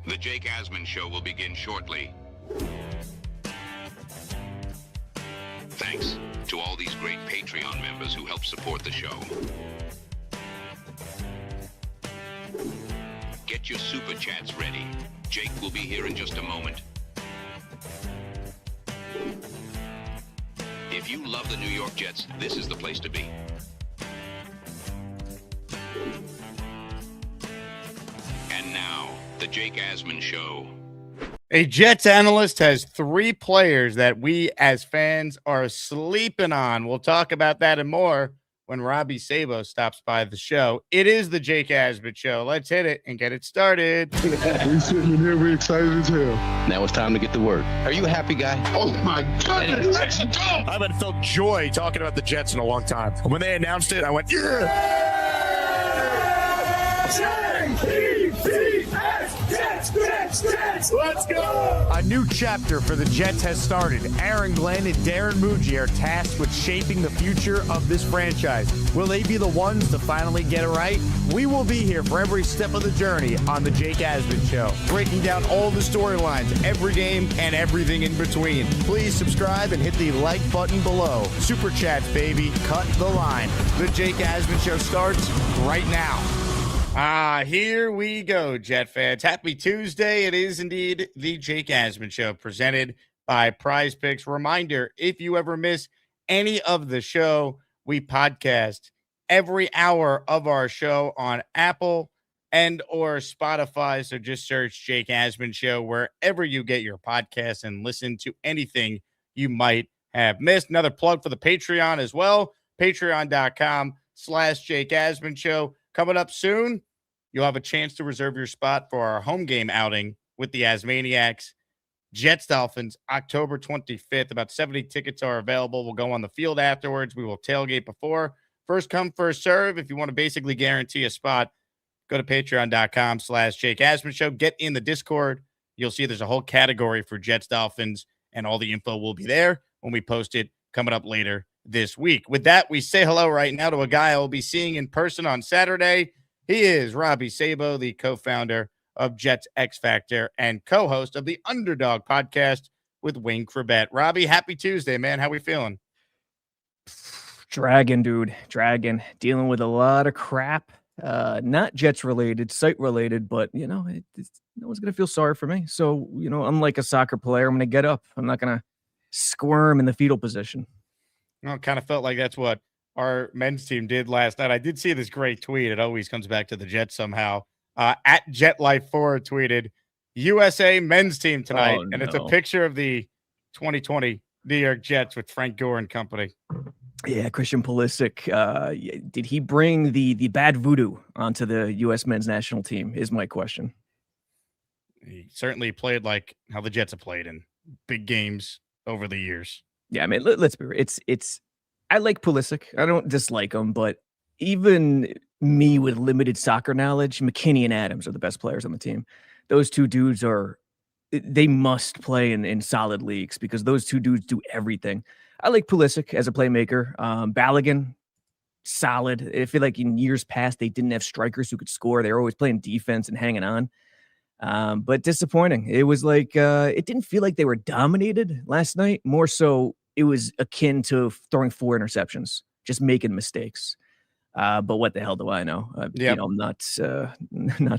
The Jake Asman Show will begin shortly. Thanks to all these great Patreon members who help support the show. Get your super chats ready. Jake will be here in just a moment. If you love the New York Jets, this is the place to be. And now, the Jake Asman Show. A Jets analyst has 3 players that we as fans are sleeping on. We'll talk about that and more when Robby Sabo stops by the show. It is the Jake Asman Show. Let's hit it and get it started. We sitting in here, we excited as hell. Now it's time to get to work. Are you a happy guy? Oh my goodness, let's go! I haven't felt joy talking about the Jets in a long time. When they announced it, I went, yeah! Let's go! A new chapter for the Jets has started. Aaron Glenn and Darren Muji are tasked with shaping the future of this franchise. Will they be the ones to finally get it right? We will be here for every step of the journey on the Jake Asman Show, breaking down all the storylines, every game, and everything in between. Please subscribe and hit the like button below. Super chats, baby. Cut the line. The Jake Asman Show starts right now. Here we go, Jet fans. Happy Tuesday. It is indeed the Jake Asman Show presented by PrizePicks. Reminder, if you ever miss any of the show, we podcast every hour of our show on Apple and or Spotify. So just search Jake Asman Show wherever you get your podcasts and listen to anything you might have missed. Another plug for the Patreon as well. Patreon.com/Jake Asman Show. Coming up soon, you'll have a chance to reserve your spot for our home game outing with the Asmaniacs. Jets Dolphins, October 25th. About 70 tickets are available. We'll go on the field afterwards. We will tailgate before. First come, first serve. If you want to basically guarantee a spot, go to patreon.com/Jake Asman Show. Get in the Discord. You'll see there's a whole category for Jets Dolphins, and all the info will be there when we post it coming up later this week. With that, we say hello right now to a guy I will be seeing in person on Saturday. He is Robby Sabo, the co-founder of Jets X Factor and co-host of the Underdog podcast with Wayne Corbett. Robby, happy Tuesday, man. How we feeling? Dragon, dude. Dragon. Dealing with a lot of crap. Not Jets related, site related, but, you know, no one's going to feel sorry for me. So, you know, I'm like a soccer player. I'm going to get up. I'm not going to squirm in the fetal position. Well, it kind of felt like that's what our men's team did last night. I did see this great tweet. It always comes back to the Jets somehow. At JetLife4 tweeted, USA men's team tonight. And it's a picture of the 2020 New York Jets with Frank Gore and company. Yeah, Christian Pulisic. Did he bring the bad voodoo onto the U.S. men's national team is my question. He certainly played like how the Jets have played in big games over the years. Yeah, I mean, let's be real. It's I like Pulisic. I don't dislike him, but even me with limited soccer knowledge, McKinney and Adams are the best players on the team. Those two dudes they must play in solid leagues because those two dudes do everything. I like Pulisic as a playmaker. Balogun, solid. I feel like in years past, they didn't have strikers who could score. They were always playing defense and hanging on. But disappointing. It was like, it didn't feel like they were dominated last night. More so, it was akin to throwing 4 interceptions, just making mistakes. But what the hell do I know? You know, I'm not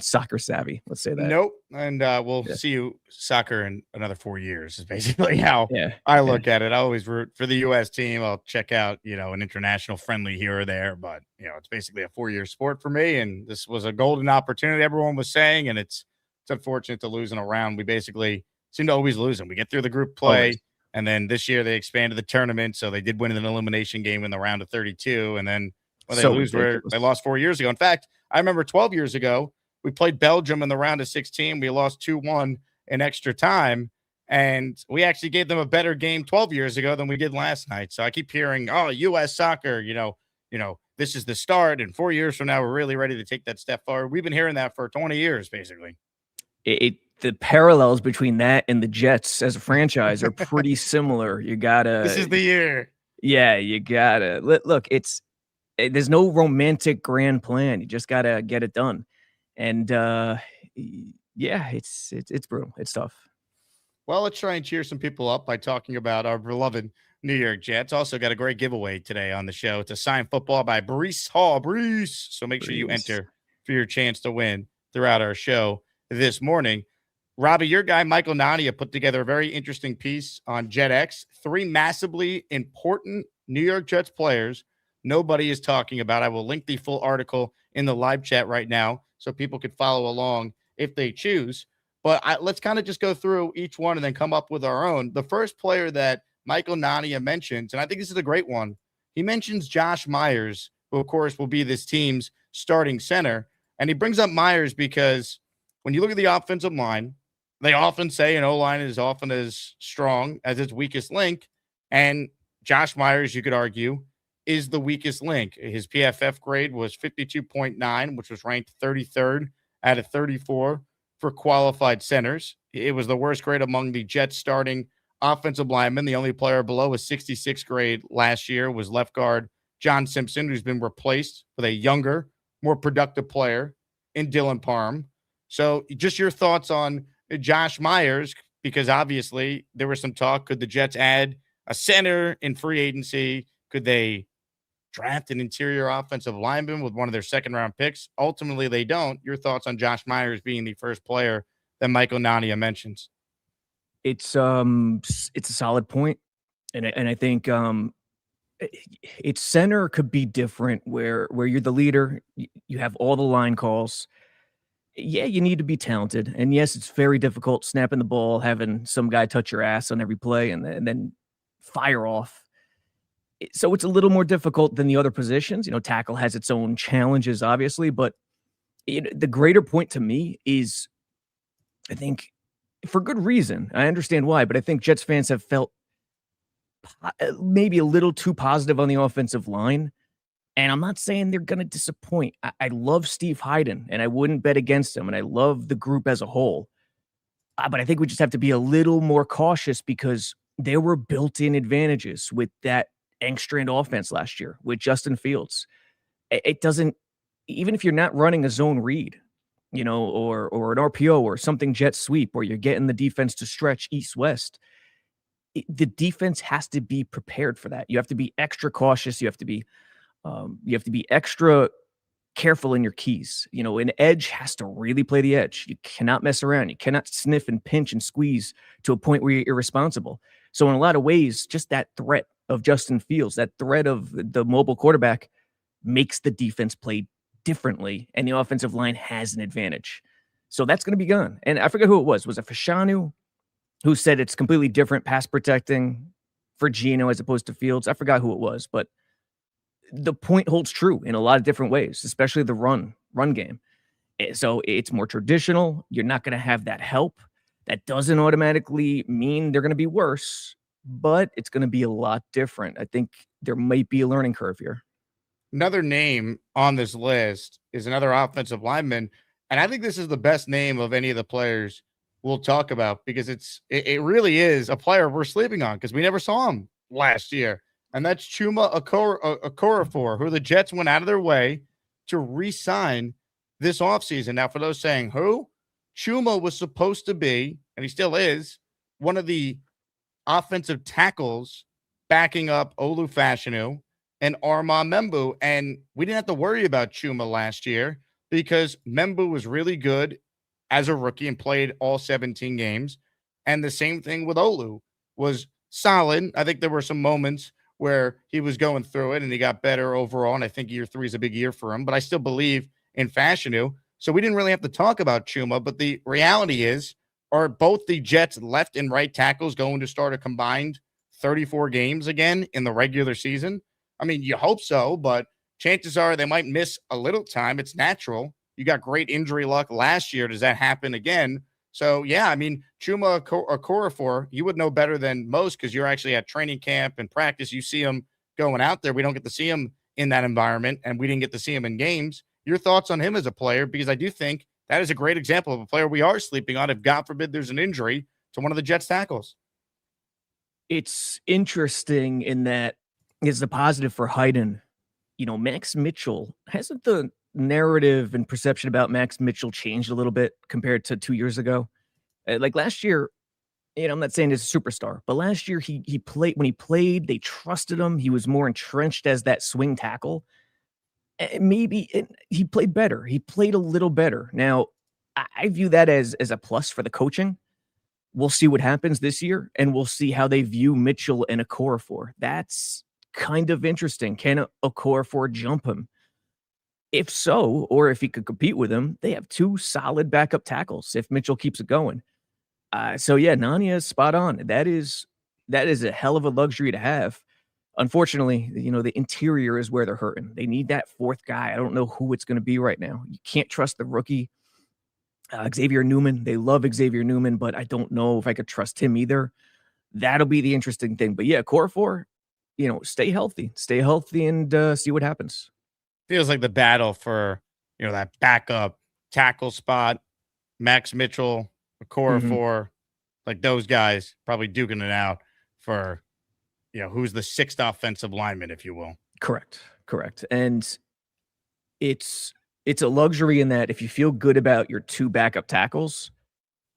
soccer savvy. Let's say that. Nope. And we'll see you soccer in another 4 years is basically how I look at it. I always root for the U.S. team. I'll check out, you know, an international friendly here or there, but you know, it's basically a 4-year sport for me. And this was a golden opportunity, everyone was saying, and it's unfortunate to lose in a round. We basically seem to always lose them. We get through the group play. And then this year they expanded the tournament. So they did win an elimination game in the round of 32. And then they lose where they lost 4 years ago. In fact, I remember 12 years ago, we played Belgium in the round of 16. We lost 2-1 in extra time. And we actually gave them a better game 12 years ago than we did last night. So I keep hearing, oh, U.S. soccer, you know, this is the start. And 4 years from now, we're really ready to take that step forward. We've been hearing that for 20 years, basically. The parallels between that and the Jets as a franchise are pretty similar. You gotta. This is the year. Yeah, you gotta look. There's no romantic grand plan. You just gotta get it done. And Yeah, it's brutal. It's tough. Well, let's try and cheer some people up by talking about our beloved New York Jets. Also got a great giveaway today on the show. It's a signed football by Breece Hall. Breece. So make sure you enter for your chance to win throughout our show this morning. Robby, your guy, Michael Nania, put together a very interesting piece on Jet X. 3 massively important New York Jets players nobody is talking about. I will link the full article in the live chat right now so people could follow along if they choose. But let's kind of just go through each one and then come up with our own. The first player that Michael Nania mentions, and I think this is a great one, he mentions Josh Myers, who, of course, will be this team's starting center. And he brings up Myers because when you look at the offensive line, they often say an O-line is often as strong as its weakest link. And Josh Myers, you could argue, is the weakest link. His PFF grade was 52.9, which was ranked 33rd out of 34 for qualified centers. It was the worst grade among the Jets starting offensive linemen. The only player below a 66th grade last year was left guard John Simpson, who's been replaced with a younger, more productive player in Dylan Parham. So just your thoughts on Josh Myers, because obviously there was some talk. Could the Jets add a center in free agency? Could they draft an interior offensive lineman with one of their second-round picks? Ultimately, they don't. Your thoughts on Josh Myers being the first player that Michael Nania mentions? It's a solid point, and I think its center could be different where you're the leader, you have all the line calls. Yeah, you need to be talented, and yes, it's very difficult snapping the ball, having some guy touch your ass on every play, and then fire off. So it's a little more difficult than the other positions. Tackle has its own challenges, obviously, but the greater point to me is, I think, for good reason. I understand why, but I think Jets fans have felt maybe a little too positive on the offensive line. And I'm not saying they're going to disappoint. I love Steve Hyden, and I wouldn't bet against him, and I love the group as a whole. But I think we just have to be a little more cautious because there were built-in advantages with that Engstrand offense last year with Justin Fields. It doesn't, even if you're not running a zone read, or an RPO or something jet sweep, or you're getting the defense to stretch east-west, the defense has to be prepared for that. You have to be extra cautious. You have to be extra careful in your keys. An edge has to really play the edge. You cannot mess around. You cannot sniff and pinch and squeeze to a point where you're irresponsible. So in a lot of ways, just that threat of Justin Fields, that threat of the mobile quarterback makes the defense play differently, and the offensive line has an advantage. So that's going to be gone. And I forget who it was. Was it Fashanu who said it's completely different pass protecting for Geno as opposed to Fields? I forgot who it was, but the point holds true in a lot of different ways, especially the run game. So it's more traditional. You're not going to have that help. That doesn't automatically mean they're going to be worse, but it's going to be a lot different. I think there might be a learning curve here. Another name on this list is another offensive lineman, and I think this is the best name of any of the players we'll talk about because it really is a player we're sleeping on because we never saw him last year. And that's Chuma Okorafor, who the Jets went out of their way to re-sign this offseason. Now, for those saying who, Chuma was supposed to be, and he still is, one of the offensive tackles backing up Olu Fashanu and Armand Membu. And we didn't have to worry about Chuma last year because Membu was really good as a rookie and played all 17 games. And the same thing with Olu, was solid. I think there were some moments where he was going through it and he got better overall. And I think year 3 is a big year for him, but I still believe in Fashanu. So we didn't really have to talk about Chuma, but the reality is, are both the Jets left and right tackles going to start a combined 34 games again in the regular season? I mean, you hope so, but chances are they might miss a little time. It's natural. You got great injury luck last year. Does that happen again? So, yeah, I mean, Chuma Okorafor, you would know better than most because you're actually at training camp and practice. You see him going out there. We don't get to see him in that environment, and we didn't get to see him in games. Your thoughts on him as a player? Because I do think that is a great example of a player we are sleeping on if, God forbid, there's an injury to one of the Jets tackles. It's interesting in that it's the positive for Hyden. Max Mitchell hasn't the narrative and perception about Max Mitchell changed a little bit compared to 2 years ago. Like last year, I'm not saying he's a superstar, but last year he played when he played, they trusted him. He was more entrenched as that swing tackle. He played better. He played a little better. Now, I view that as a plus for the coaching. We'll see what happens this year, and we'll see how they view Mitchell and Okorafor. That's kind of interesting. Can Okorafor jump him? If so, or if he could compete with him, they have 2 solid backup tackles if Mitchell keeps it going. So yeah, Nania is spot on. That is a hell of a luxury to have. Unfortunately, the interior is where they're hurting. They need that 4th guy. I don't know who it's going to be right now. You can't trust the rookie. Xavier Newman. They love Xavier Newman, but I don't know if I could trust him either. That'll be the interesting thing. But yeah, Okorafor, stay healthy. Stay healthy and see what happens. Feels like the battle for, that backup tackle spot, Max Mitchell, Okorafor, like those guys probably duking it out for, who's the 6th offensive lineman, if you will. Correct. And it's a luxury in that if you feel good about your 2 backup tackles,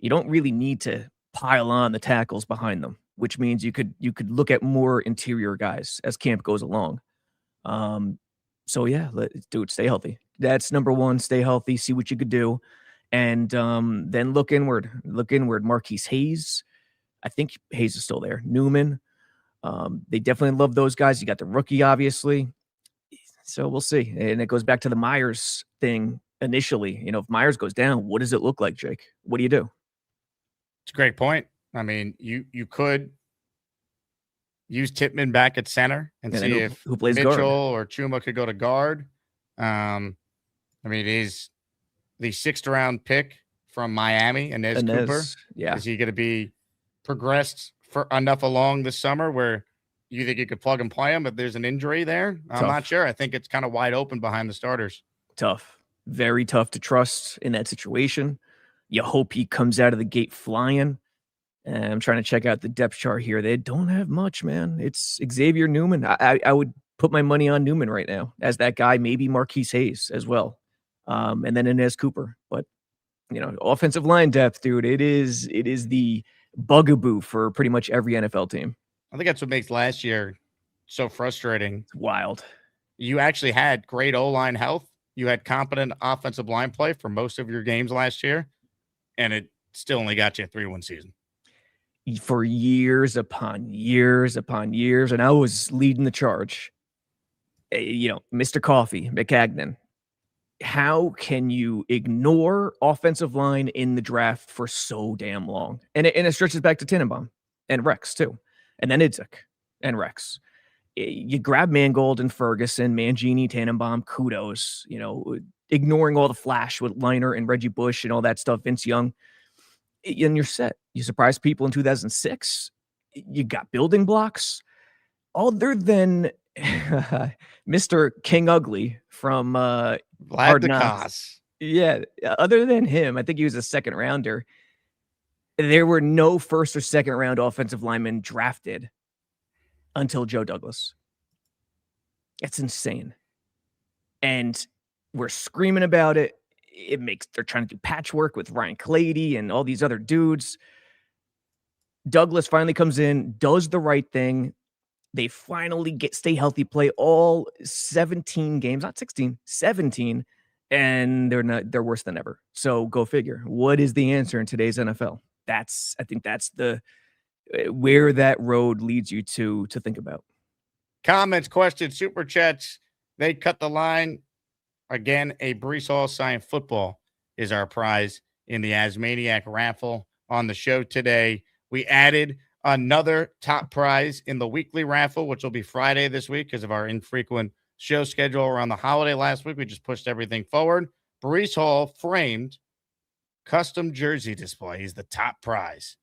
you don't really need to pile on the tackles behind them, which means you could look at more interior guys as camp goes along. So yeah, dude, stay healthy. That's number 1. Stay healthy. See what you could do, and then look inward. Look inward. Marquise Hayes. I think Hayes is still there. Newman. They definitely love those guys. You got the rookie, obviously. So we'll see. And it goes back to the Myers thing initially. If Myers goes down, what does it look like, Jake? What do you do? It's a great point. I mean, you could use Tippmann back at center and see if who plays Mitchell guard or Chuma could go to guard. He's the 6th round pick from Miami, Inez Cooper. Yeah. Is he going to be progressed for enough along this summer where you think you could plug and play him, but there's an injury there? I'm not sure. I think it's kind of wide open behind the starters. Tough. Very tough to trust in that situation. You hope he comes out of the gate flying. And I'm trying to check out the depth chart here. They don't have much, man. It's Xavier Newman. I would put my money on Newman right now as that guy, maybe Marquise Hayes as well. And then Inez Cooper. But, offensive line depth, dude, it is the bugaboo for pretty much every NFL team. I think that's what makes last year so frustrating. It's wild. You actually had great O-line health. You had competent offensive line play for most of your games last year, and it still only got you a 3-1 season. For years upon years upon years, and I was leading the charge. Mr. Coffee, McCagnon. How can you ignore offensive line in the draft for so damn long? And it stretches back to Tannenbaum and Rex too, and then Idzik and Rex. You grab Mangold and Ferguson, Mangini, Tannenbaum, kudos. Ignoring all the flash with Liner and Reggie Bush and all that stuff, Vince Young, and you're set. You surprised people in 2006. You got building blocks, other than Mr. King Ugly from Hard Knocks. Yeah, other than him, I think he was a 2nd rounder. There were no 1st or 2nd round offensive linemen drafted until Joe Douglas. It's insane. And we're screaming about it. They're trying to do patchwork with Ryan Clady and all these other dudes. Douglas finally comes in, does the right thing. They finally stay healthy, play all 17 games, not 16, 17, and they're worse than ever. So go figure. What is the answer in today's NFL? I think that's where that road leads you to think about. Comments, questions, super chats. They cut the line. Again, a Breece Hall signed football is our prize in the Asmaniac raffle on the show today. We added another top prize in the weekly raffle, which will be Friday this week because of our infrequent show schedule around the holiday last week. We just pushed everything forward. Breece Hall framed custom jersey display is the top prize.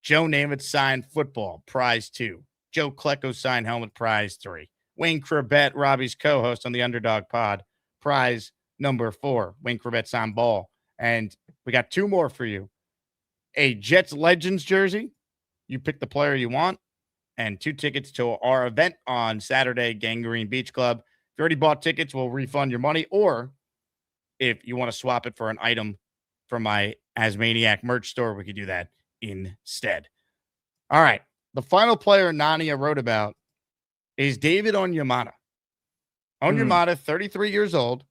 Joe Namath signed football, prize 2. Joe Klecko signed helmet, prize 3. Wayne Corbett, Robbie's co-host on the Underdog Pod, prize number 4. Wayne Corbett signed ball. And we got 2 more for you. A Jets Legends jersey. You pick the player you want. And 2 tickets to our event on Saturday, Gangrene Beach Club. If you already bought tickets, we'll refund your money. Or if you want to swap it for an item from my Asmaniac merch store, we could do that instead. All right. The final player Nania wrote about is David Onyemata. Onyemata, 33 years old.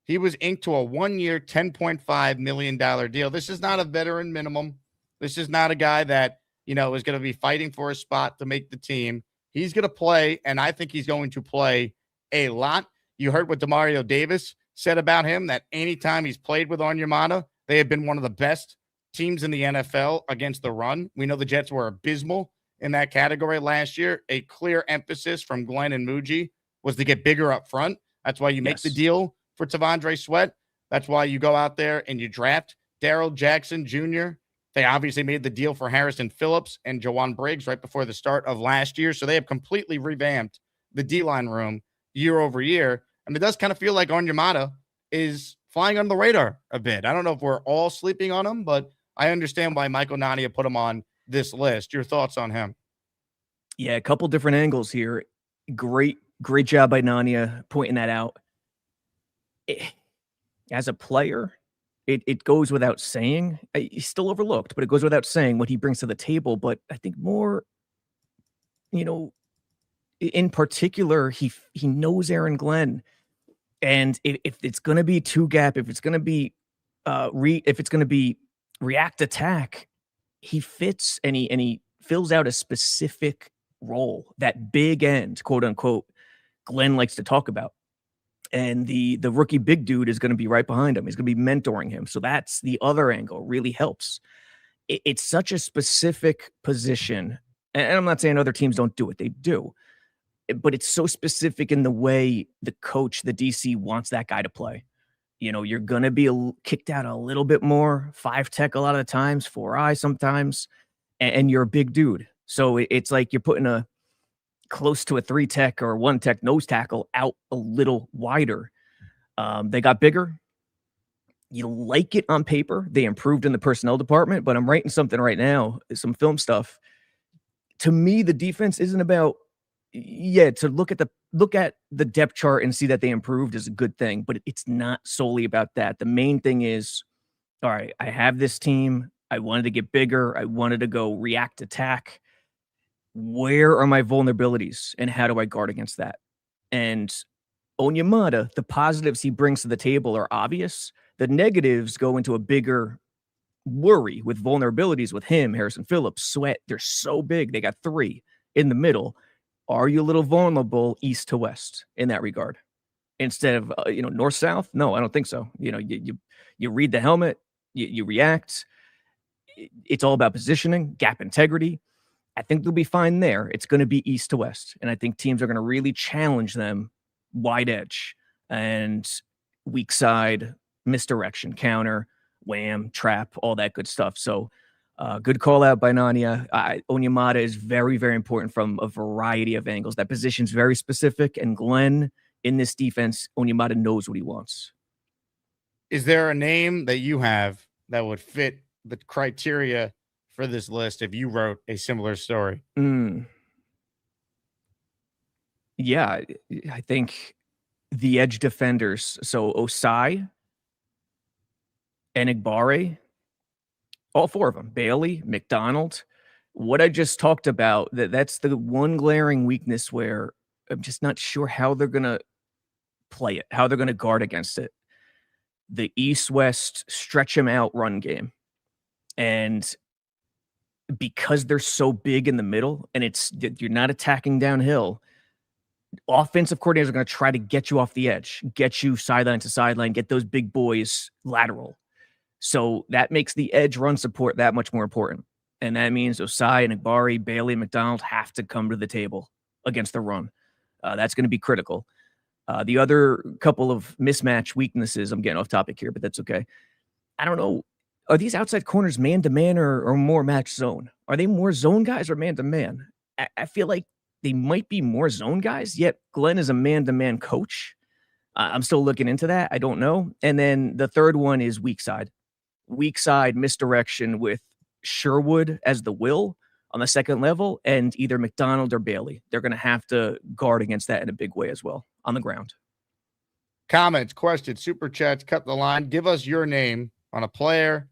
He was inked to a 1-year, $10.5 million deal. This is not a veteran minimum. This is not a guy that, is going to be fighting for a spot to make the team. He's going to play, and I think he's going to play a lot. You heard what Demario Davis said about him, that anytime he's played with Onyemata, they have been one of the best teams in the NFL against the run. We know the Jets were abysmal in that category last year. A clear emphasis from Glenn and Muji was to get bigger up front. That's why you make the deal for Tavondre Sweat. That's why you go out there and you draft Darrell Jackson Jr. They obviously made the deal for Harrison Phillips and Jawan Briggs right before the start of last year. So they have completely revamped the D-line room year over year. And it does kind of feel like Onyemata is flying under the radar a bit. I don't know if we're all sleeping on him, but I understand why Michael Nania put him on this list. Your thoughts on him? Yeah, a couple different angles here. Great job by Nania pointing that out. As a player, it goes without saying. He's still overlooked, but it goes without saying what he brings to the table. But I think more, in particular, he knows Aaron Glenn. And if it's going to be two gap, if it's going to be react attack, he fits and he fills out a specific role, that big end, quote unquote, Glenn likes to talk about. And the rookie big dude is going to be right behind him. He's going to be mentoring him. So that's the other angle, really helps. It's such a specific position. And I'm not saying other teams don't do it. They do. But it's so specific in the way the coach, the DC, wants that guy to play. You're going to be kicked out a little bit more, 5 tech a lot of the times, 4-eye sometimes, and you're a big dude. So it's like you're putting a close to a 3 tech or 1 tech nose tackle out a little wider. They got bigger. You like it on paper. They improved in the personnel department, but I'm writing something right now, some film stuff. To me, the defense isn't about, to look at the depth chart and see that they improved is a good thing, but it's not solely about that. The main thing is, all right, I have this team. I wanted to get bigger. I wanted to go react attack. Where are my vulnerabilities and how do I guard against that? And Onyemata, the positives he brings to the table are obvious. The negatives go into a bigger worry with vulnerabilities with him, Harrison Phillips, Sweat. They're so big. They got 3 in the middle. Are you a little vulnerable east to west in that regard? Instead of, north-south? No, I don't think so. You read the helmet, you react. It's all about positioning, gap integrity. I think they'll be fine there. It's going to be east to west. And I think teams are going to really challenge them wide edge and weak side, misdirection, counter, wham, trap, all that good stuff. So good call out by Nania. Onyemata is very, very important from a variety of angles. That position's very specific. And Glenn, in this defense, Onyemata knows what he wants. Is there a name that you have that would fit the criteria for this list if you wrote a similar story? Yeah, I think the edge defenders. So Osai, Enigbare, all 4 of them, Bailey, McDonald, what I just talked about, that's the one glaring weakness where I'm just not sure how they're going to play it, how they're going to guard against it. The east-west stretch them out run game. And because they're so big in the middle and you're not attacking downhill, offensive coordinators are going to try to get you off the edge, get you sideline to sideline, get those big boys lateral. So that makes the edge run support that much more important. And that means Osai, Enigbare, Bailey, and McDonald have to come to the table against the run. That's going to be critical. The other couple of mismatch weaknesses, I'm getting off topic here, but that's okay. I don't know. Are these outside corners man-to-man or more match zone? Are they more zone guys or man-to-man? I feel like they might be more zone guys, yet Glenn is a man-to-man coach. I'm still looking into that. I don't know. And then the third one is weak side. Weak side misdirection with Sherwood as the will on the second level and either McDonald or Bailey. They're going to have to guard against that in a big way as well on the ground. Comments, questions, super chats, cut the line. Give us your name on a player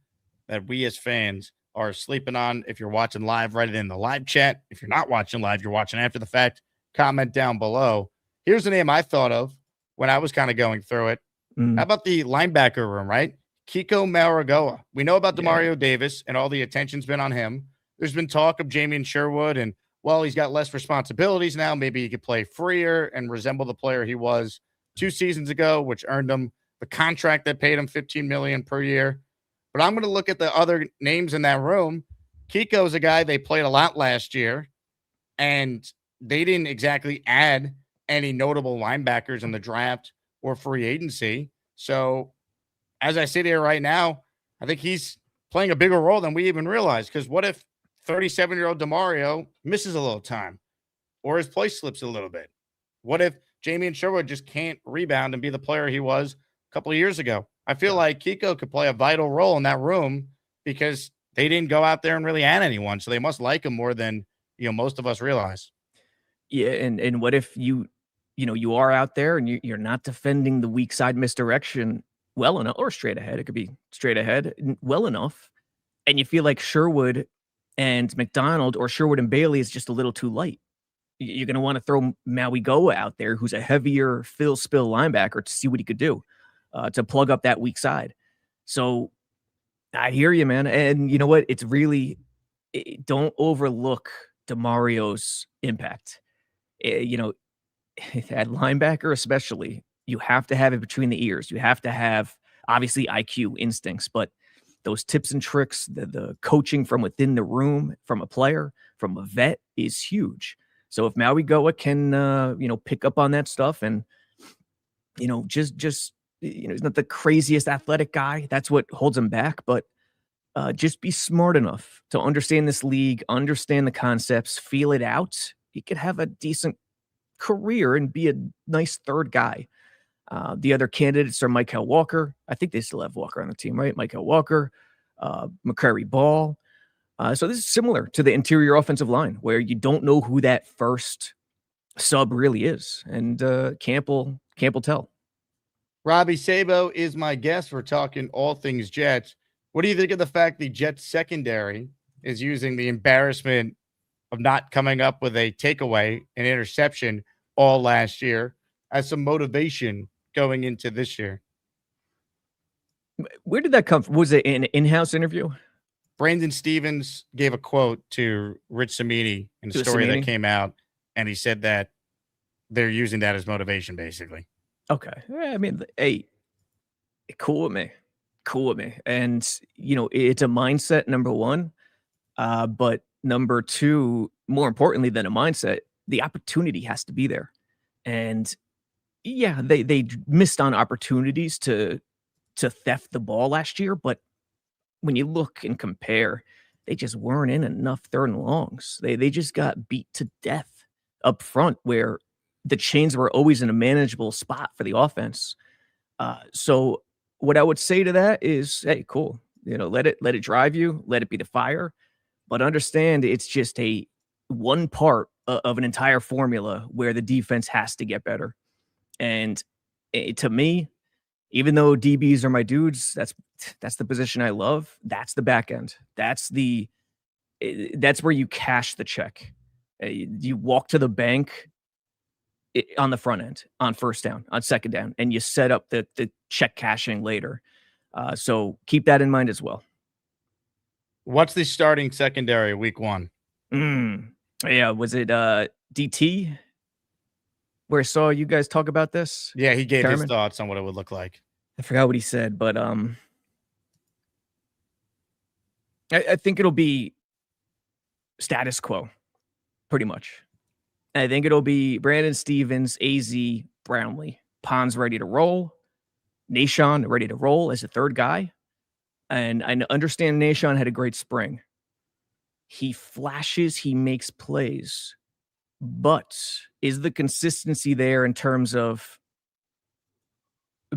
that we as fans are sleeping on. If you're watching live, write it in the live chat. If you're not watching live, you're watching after the fact, comment down below. Here's the name I thought of when I was kind of going through it. How about the linebacker room, right? Kiko Maragoa. We know about Demario Davis and all the attention's been on him. There's been talk of Jamien Sherwood, and well, he's got less responsibilities now. Maybe he could play freer and resemble the player he was 2 seasons ago, which earned him the contract that paid him $15 million per year. But I'm going to look at the other names in that room. Kiko's a guy they played a lot last year, and they didn't exactly add any notable linebackers in the draft or free agency. So as I sit here right now, I think he's playing a bigger role than we even realize. Because what if 37-year-old Demario misses a little time or his play slips a little bit? What if Jamien Sherwood just can't rebound and be the player he was a couple of years ago? I feel like Kiko could play a vital role in that room because they didn't go out there and really add anyone. So they must like him more than, most of us realize. Yeah. And what if you are out there and you're not defending the weak side misdirection well enough, or straight ahead? It could be straight ahead well enough. And you feel like Sherwood and McDonald or Sherwood and Bailey is just a little too light. You're going to want to throw Maui Goa out there, who's a heavier Phil Spill linebacker, to see what he could do to plug up that weak side. So I hear you, man. And you know what? It's really, don't overlook DeMario's impact. At linebacker especially, you have to have it between the ears. You have to have, obviously, IQ, instincts, but those tips and tricks, the coaching from within the room, from a player, from a vet, is huge. So if Maui Goa can, pick up on that stuff and, he's not the craziest athletic guy. That's what holds him back. But just be smart enough to understand this league, understand the concepts, feel it out. He could have a decent career and be a nice third guy. The other candidates are Michael Walker. I think they still have Walker on the team, right? Michael Walker, McCrary Ball. So this is similar to the interior offensive line, where you don't know who that first sub really is. And Camp will tell. Robby Sabo is my guest. We're talking all things Jets. What do you think of the fact the Jets secondary is using the embarrassment of not coming up with a takeaway, an interception all last year as some motivation going into this year? Where did that come from? Was it an in-house interview? Brandon Stevens gave a quote to Rich Samini in a story that came out, and he said that they're using that as motivation, basically. Okay. I mean, hey, cool with me. And, it's a mindset, number one. But number two, more importantly than a mindset, the opportunity has to be there. And yeah, they missed on opportunities to theft the ball last year. But when you look and compare, they just weren't in enough third and longs. They just got beat to death up front, where the chains were always in a manageable spot for the offense. So what I would say to that is, hey, cool. Let it drive you, let it be the fire, but understand it's just one part of an entire formula where the defense has to get better. And to me, even though DBs are my dudes, that's the position I love. That's the back end. That's where you cash the check. You walk to the bank on the front end, on first down, on second down, and you set up the check cashing later. So keep that in mind as well. What's the starting secondary week 1? Yeah, was it DT? Where I saw you guys talk about this? Yeah, he gave his thoughts on what it would look like. I forgot what he said, but I think it'll be status quo, pretty much. I think it'll be Brandon Stevens, AZ, Brownlee. Pond's ready to roll. Nahshon ready to roll as a third guy. And I understand Nahshon had a great spring. He flashes, he makes plays. But is the consistency there in terms of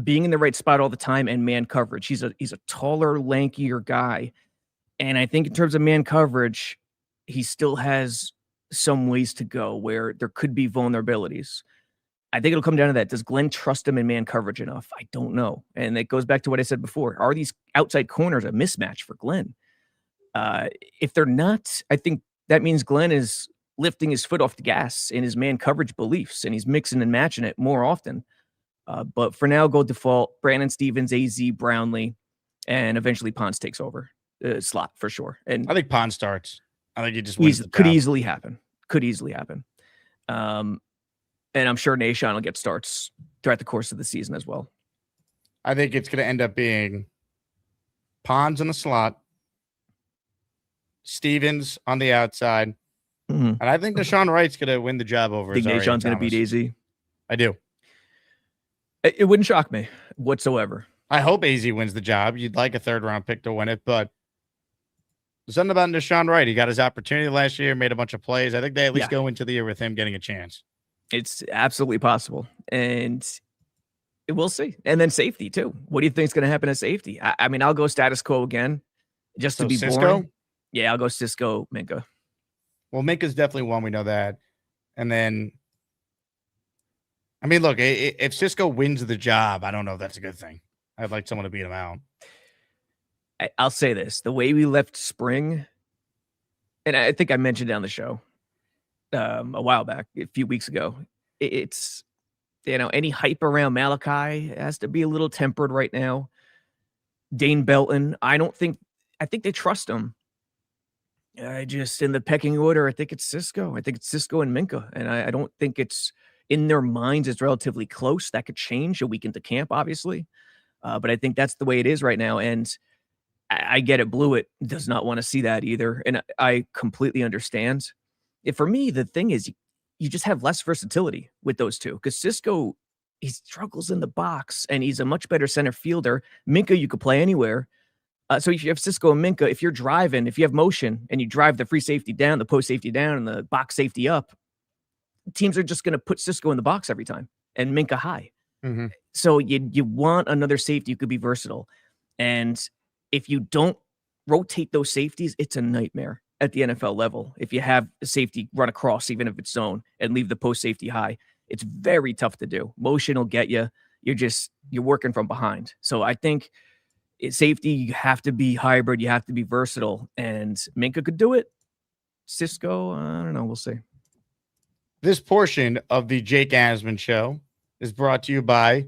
being in the right spot all the time and man coverage? He's a taller, lankier guy. And I think in terms of man coverage, he still has some ways to go where there could be vulnerabilities. I think it'll come down to that. Does Glenn trust him in man coverage enough? I don't know. And it goes back to what I said before. Are these outside corners a mismatch for Glenn? If they're not, I think that means Glenn is lifting his foot off the gas in his man coverage beliefs, and he's mixing and matching it more often. But for now, go default. Brandon Stevens, AZ, Brownlee, and eventually Pons takes over slot for sure. And I think Pons starts. I think he just wins the could job. easily happen. Could easily happen. And I'm sure Nation will get starts throughout the course of the season as well. I think it's going to end up being Pons in the slot, Stevens on the outside, and I think Deshaun Wright's going to win the job over. I think Nation's going to beat AZ. I do. It wouldn't shock me whatsoever. I hope AZ wins the job. You'd like a third-round pick to win it, but there's something about Deshaun Wright. He got his opportunity last year, made a bunch of plays. I think they at least go into the year with him getting a chance. It's absolutely possible, and we'll see. And then safety, too. What do you think is going to happen at safety? I mean, I'll go status quo again, just to be Cisco? boring. Yeah, I'll go Cisco, Minka. Well, Minka's definitely one. We know that. And then, I mean, look, if Cisco wins the job, I don't know if that's a good thing. I'd like someone to beat him out. I'll say this. The way we left spring, and I think I mentioned it on the show a while back, a few weeks ago, it's, any hype around Malachi has to be a little tempered right now. Dane Belton, I think they trust him. Just in the pecking order, I think it's Cisco. I think it's Cisco and Minka. And I don't think it's in their minds. It's relatively close. That could change a week into camp, obviously. But I think that's the way it is right now. And I get it. Blewett does not want to see that either. And I completely understand. For me, the thing is, you just have less versatility with those two. Because Cisco, he struggles in the box, and he's a much better center fielder. Minka, you could play anywhere. So if you have Cisco and Minka, if you're driving, if you have motion and you drive the free safety down, the post safety down, and the box safety up, teams are just going to put Cisco in the box every time and Minka high. Mm-hmm. So you want another safety who could be versatile. And if you don't rotate those safeties, it's a nightmare at the NFL level. If you have a safety run across, even if it's zone, and leave the post safety high, it's very tough to do. Motion will get you. You're working from behind. So I think safety, you have to be hybrid. You have to be versatile. And Minka could do it. Cisco, I don't know. We'll see. This portion of the Jake Asman Show is brought to you by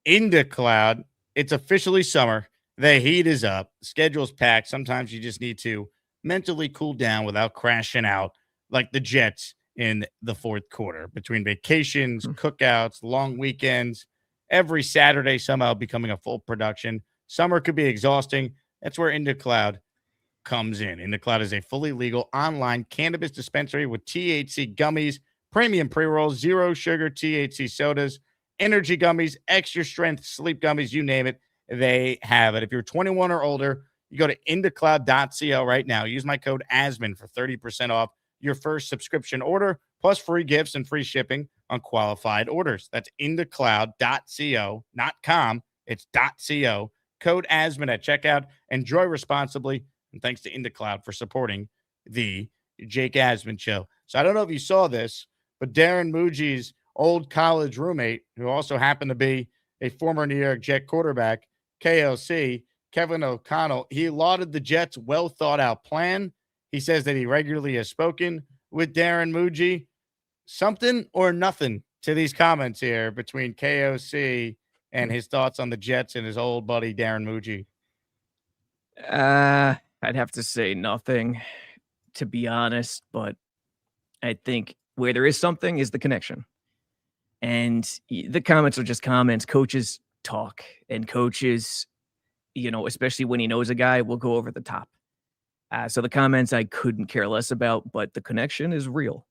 IndaCloud. It's officially summer. The heat is up. Schedule's packed. Sometimes you just need to mentally cool down without crashing out like the Jets in the fourth quarter. Between vacations, cookouts, long weekends, every Saturday somehow becoming a full production. Summer could be exhausting. That's where IndaCloud comes in. IndaCloud is a fully legal online cannabis dispensary with THC gummies, premium pre-rolls, zero sugar THC sodas, energy gummies, extra strength sleep gummies, you name it, they have it. If you're 21 or older, you go to indacloud.co right now. Use my code ASMAN for 30% off your first subscription order, plus free gifts and free shipping on qualified orders. That's indacloud.co, not com. It's .co. Code ASMAN at checkout. Enjoy responsibly. And thanks to IndaCloud for supporting the Jake Asman Show. So I don't know if you saw this, but Darren Muji's old college roommate, who also happened to be a former New York Jet quarterback, KOC, Kevin O'Connell, he lauded the Jets' well-thought-out plan. He says that he regularly has spoken with Darren Muji. Something or nothing to these comments here between KOC and his thoughts on the Jets and his old buddy Darren Muji. I'd have to say nothing, to be honest, but I think where there is something is the connection. And the comments are just comments. Coaches talk, and coaches, especially when he knows a guy, will go over the top. So the comments I couldn't care less about, but the connection is real.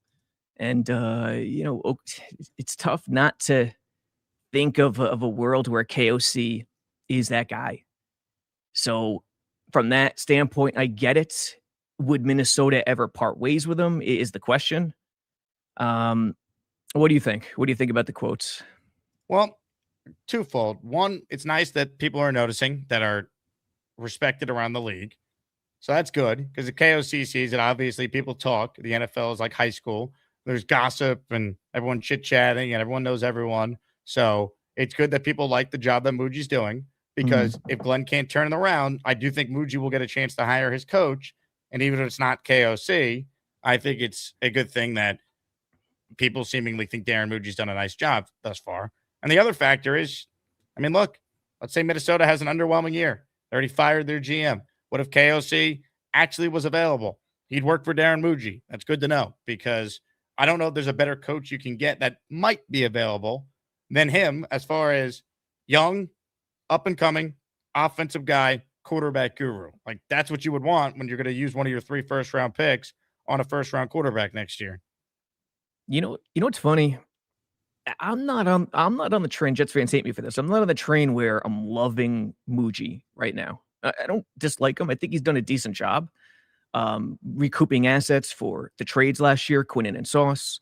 And, it's tough not to think of a world where KOC is that guy. So from that standpoint, I get it. Would Minnesota ever part ways with him is the question. What do you think? What do you think about the quotes? Well, twofold. One, it's nice that people are noticing that are respected around the league. So that's good because the KOC sees it. Obviously, people talk. The NFL is like high school. there's gossip and everyone chit-chatting and everyone knows everyone. So it's good that people like the job that Muji's doing, because if Glenn can't turn it around, I do think Muji will get a chance to hire his coach. And even if it's not KOC, I think it's a good thing that people seemingly think Darren Muji's done a nice job thus far. And the other factor is, I mean, look, let's say Minnesota has an underwhelming year. They already fired their GM. What if KOC actually was available? He'd work for Darren Muji. That's good to know, because I don't know if there's a better coach you can get that might be available than him as far as young, up-and-coming, offensive guy, quarterback guru. Like, that's what you would want when you're going to use one of your 3 first-round picks on a first-round quarterback next year. You know what's funny? I'm not on the train. Jets fans hate me for this. I'm not on the train where I'm loving Muji right now. I don't dislike him. I think he's done a decent job recouping assets for the trades last year, Quinnen and Sauce.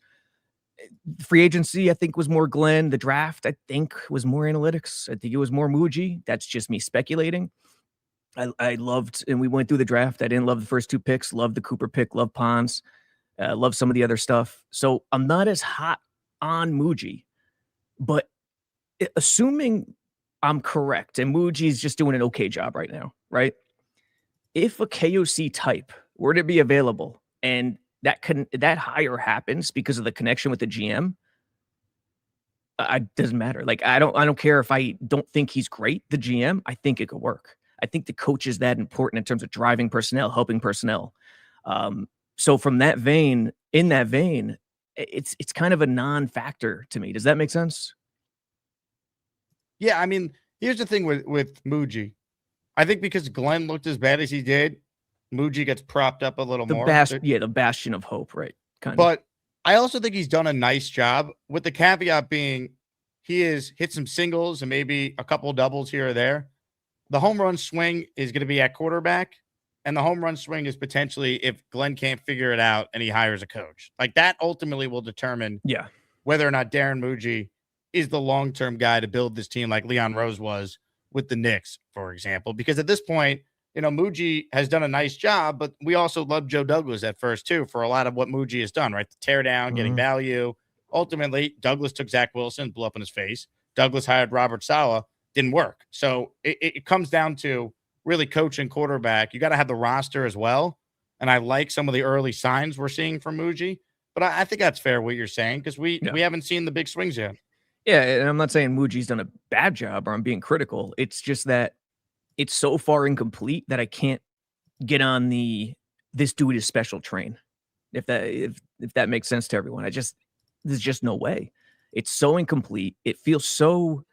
Free agency, I think, was more Glenn. The draft, I think, was more analytics. I think it was more Muji. That's just me speculating. I loved, and we went through the draft. I didn't love the first 2 picks. Loved the Cooper pick. Loved Pons. Loved some of the other stuff. So I'm not as hot on Muji, but assuming I'm correct and Muji's just doing an okay job right now, right? If a KOC type were to be available and that hire happens because of the connection with the GM, it doesn't matter. Like, I don't care if I don't think he's great, the GM, I think it could work. I think the coach is that important in terms of driving personnel, helping personnel. So from that vein, it's kind of a non-factor to me. Does that make sense? Yeah, I mean, here's the thing with Muji. I think because Glenn looked as bad as he did, Muji gets propped up a little more. The bastion of hope, right? But I also think he's done a nice job, with the caveat being he has hit some singles and maybe a couple doubles here or there. The home run swing is going to be at quarterback, and the home run swing is potentially if Glenn can't figure it out and he hires a coach. Like, that ultimately will determine whether or not Darren Muji is the long-term guy to build this team like Leon Rose was with the Knicks, for example. Because at this point, Muji has done a nice job, but we also love Joe Douglas at first too for a lot of what Muji has done, right? The tear down, getting value. Ultimately, Douglas took Zach Wilson, blew up in his face. Douglas hired Robert Saleh, didn't work. So it comes down to really coach and quarterback. You got to have the roster as well. And I like some of the early signs we're seeing from Muji, but I think that's fair what you're saying, because we haven't seen the big swings yet. Yeah, and I'm not saying Muji's done a bad job or I'm being critical. It's just that it's so far incomplete that I can't get on this dude is special train. If that makes sense to everyone. There's just no way. It's so incomplete. It feels so,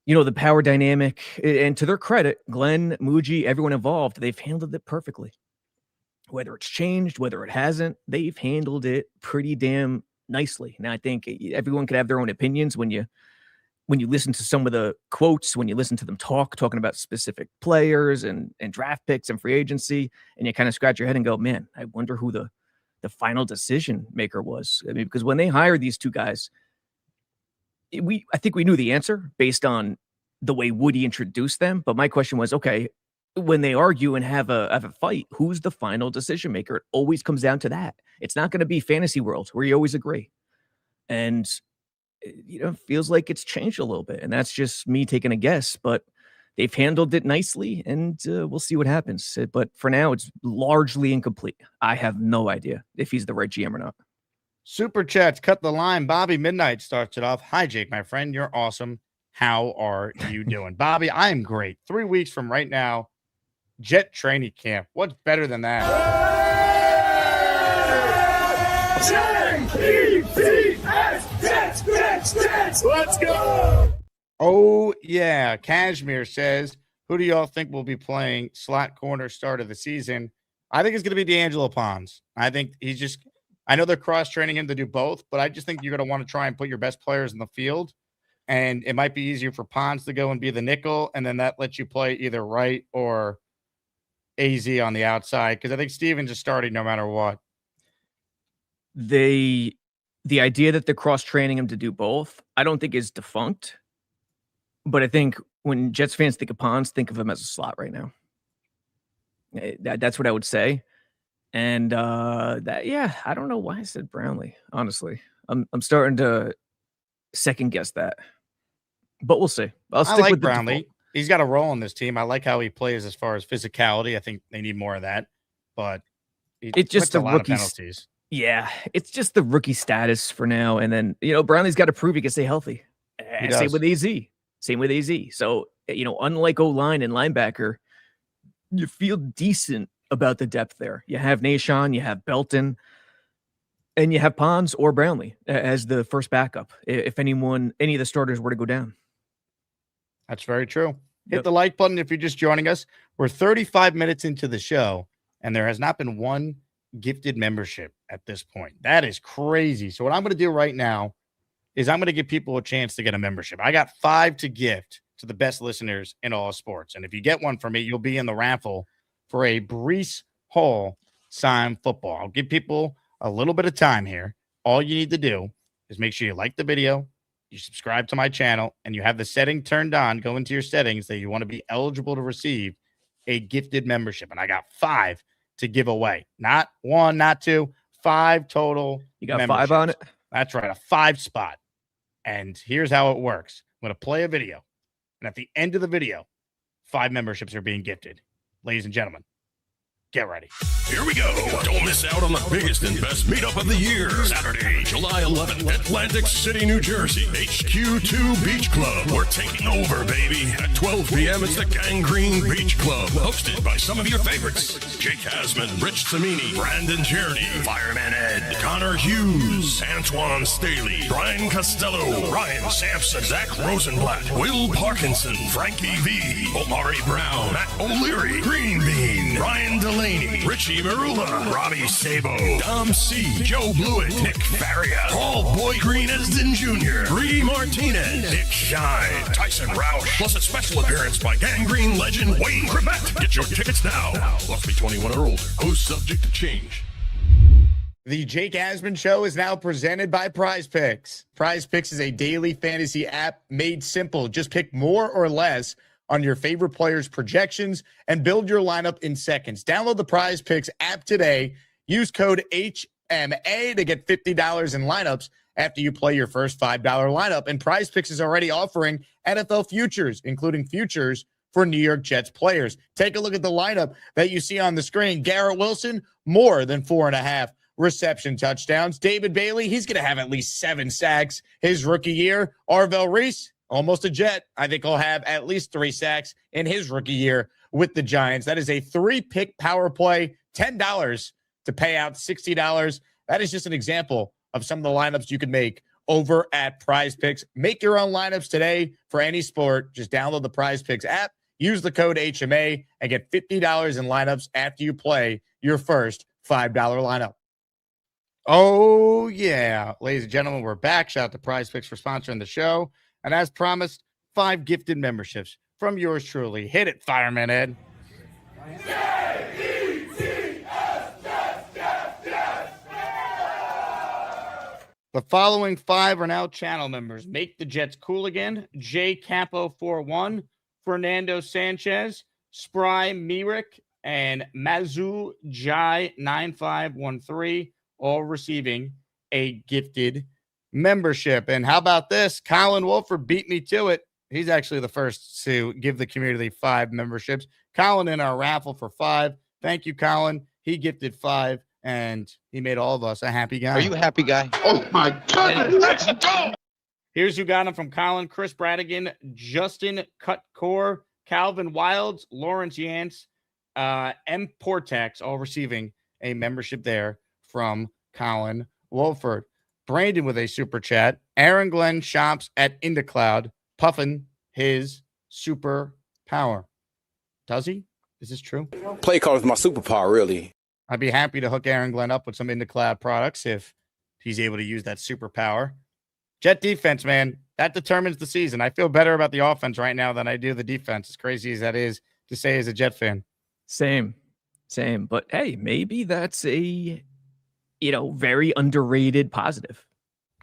the power dynamic, and to their credit, Glenn, Muji, everyone involved, they've handled it perfectly. Whether it's changed, whether it hasn't, they've handled it pretty damn nicely. Now, I think everyone could have their own opinions when you listen to some of the quotes, when you listen to them talking about specific players and draft picks and free agency, and you kind of scratch your head and go, man, I wonder who the final decision maker was. I mean, because when they hired these 2 guys, I think we knew the answer based on the way Woody introduced them. But my question was, okay, when they argue and have a fight, who's the final decision maker? It always comes down to that. It's not going to be fantasy world where you always agree. And it feels like it's changed a little bit, and that's just me taking a guess, but they've handled it nicely, and we'll see what happens. But for now, it's largely incomplete. I have no idea if he's the right GM or not. Super chats, cut the line. Bobby Midnight starts it off. Hi, Jake, my friend. You're awesome. How are you doing? Bobby, I am great. 3 weeks from right now, Jet training camp. What's better than that? Jets, let's go. Oh, yeah. Kashmir says, who do y'all think will be playing slot corner start of the season? I think it's going to be D'Angelo Pons. I think I know they're cross-training him to do both, but I just think you're going to want to try and put your best players in the field. And it might be easier for Pons to go and be the nickel, and then that lets you play either right or AZ on the outside, because I think Stevens is starting no matter what. The idea that they're cross-training him to do both, I don't think is defunct. But I think when Jets fans think of Pons, think of him as a slot right now. That's what I would say. And I don't know why I said Brownlee. Honestly, I'm starting to second guess that, but we'll see. I'll stick like with Brownlee. He's got a role in this team. I like how he plays as far as physicality. I think they need more of that, but it's just a lot of penalties. Yeah, it's just the rookie status for now. And then, Brownlee's got to prove he can stay healthy. Same with AZ. So, unlike O-line and linebacker, you feel decent about the depth there. You have Nahshon, you have Belton, and you have Pons or Brownlee as the first backup if any of the starters were to go down. That's very true. Hit the like button if you're just joining us. We're 35 minutes into the show, and there has not been one gifted membership at this point. That is crazy. So what I'm going to do right now is I'm going to give people a chance to get a membership. I got 5 to gift to the best listeners in all sports. And if you get one from me, you'll be in the raffle for a Breece Hall signed football. I'll give people a little bit of time here. All you need to do is make sure you like the video, you subscribe to my channel, and you have the setting turned on. Go into your settings that you want to be eligible to receive a gifted membership. And I got 5 to give away. Not 1, not 2, 5 total. You got 5 on it? That's right, a 5 spot. And here's how it works. I'm going to play a video. And at the end of the video, 5 memberships are being gifted. Ladies and gentlemen, get ready. Here we go. Don't miss out on the biggest and best meetup of the year. Saturday, July 11th, Atlantic City, New Jersey. HQ2 Beach Club. We're taking over, baby. At 12 p.m., it's the Gangrene Beach Club. Hosted by some of your favorites. Jake Asman, Rich Samini, Brandon Tierney, Fireman Ed, Connor Hughes, Antoine Staley, Brian Costello, Ryan Sampson, Zach Rosenblatt, Will Parkinson, Frankie V, Omari Brown, Matt O'Leary, Green Bean, Ryan Delaney, Richie Marula, Robby Sabo, Dom C, Joe Blewett, Nick Faria, Paul Boy Green Esden Jr., Bree Martinez, Nick Shine, Tyson Roush, plus a special appearance by Gangrene legend Wayne Cravett. Get your tickets now. Must be 21 or older. Who's subject to change. The Jake Asman Show is now presented by PrizePicks. PrizePicks is a daily fantasy app made simple. Just pick more or less on your favorite players' projections and build your lineup in seconds. Download the PrizePicks app today. Use code HMA to get $50 in lineups after you play your first $5 lineup. And PrizePicks is already offering NFL futures, including futures for New York Jets players. Take a look at the lineup that you see on the screen. Garrett Wilson, more than 4.5 reception touchdowns. David Bailey, he's going to have at least 7 sacks his rookie year. Arvell Reese, almost a Jet. I think he'll have at least 3 sacks in his rookie year with the Giants. That is a 3-pick power play, $10 to pay out $60. That is just an example of some of the lineups you can make over at PrizePicks. Make your own lineups today for any sport. Just download the PrizePicks app, use the code HMA, and get $50 in lineups after you play your first $5 lineup. Oh, yeah. Ladies and gentlemen, we're back. Shout out to PrizePicks for sponsoring the show. And as promised, 5 gifted memberships from yours truly. Hit it, Fireman Ed. The following 5 are now channel members. Make the Jets cool again. J Capo 41, Fernando Sanchez, Spry Mirik, and Mazu Jai 9513, all receiving a gifted membership. And how about this? Colin Wolford beat me to it. He's actually the first to give the community 5 memberships. Colin in our raffle for 5. Thank you, Colin. He gifted 5, and he made all of us a happy guy. Are you a happy guy? Oh, my goodness. Let's go. Here's who got him from Colin: Chris Bradigan, Justin Cutcore, Calvin Wilds, Lawrence Yance, M. Portax, all receiving a membership there from Colin Wolford. Brandon with a super chat. Aaron Glenn shops at IndaCloud, puffing his super power. Does he? Is this true? Play call is my superpower, really. I'd be happy to hook Aaron Glenn up with some IndaCloud products if he's able to use that superpower. Jet defense, man, that determines the season. I feel better about the offense right now than I do the defense, as crazy as that is to say as a Jet fan. Same. But hey, maybe that's a very underrated positive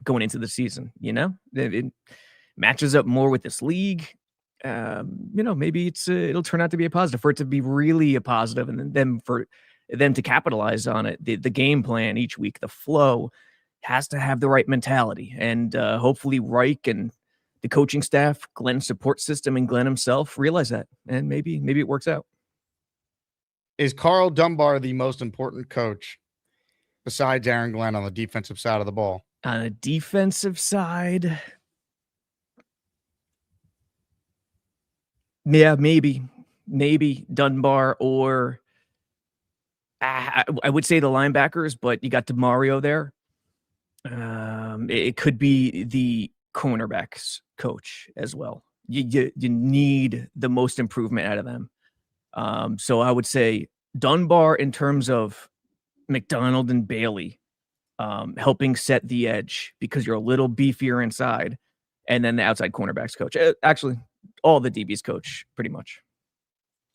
going into the season. It matches up more with this league. Maybe it'll turn out to be a positive for it to be really a positive, and then for them to capitalize on it. The game plan each week, the flow has to have the right mentality. And hopefully Reich and the coaching staff, Glenn's support system, and Glenn himself realize that. And maybe it works out. Is Carl Dunbar the most important coach besides Aaron Glenn on the defensive side of the ball? On a defensive side, yeah, maybe Dunbar, or I would say the linebackers, but you got DeMario there. It could be the cornerbacks coach as well. You need the most improvement out of them. So I would say Dunbar in terms of McDonald and Bailey helping set the edge because you're a little beefier inside, and then the outside cornerbacks coach. Actually, all the DBs coach pretty much.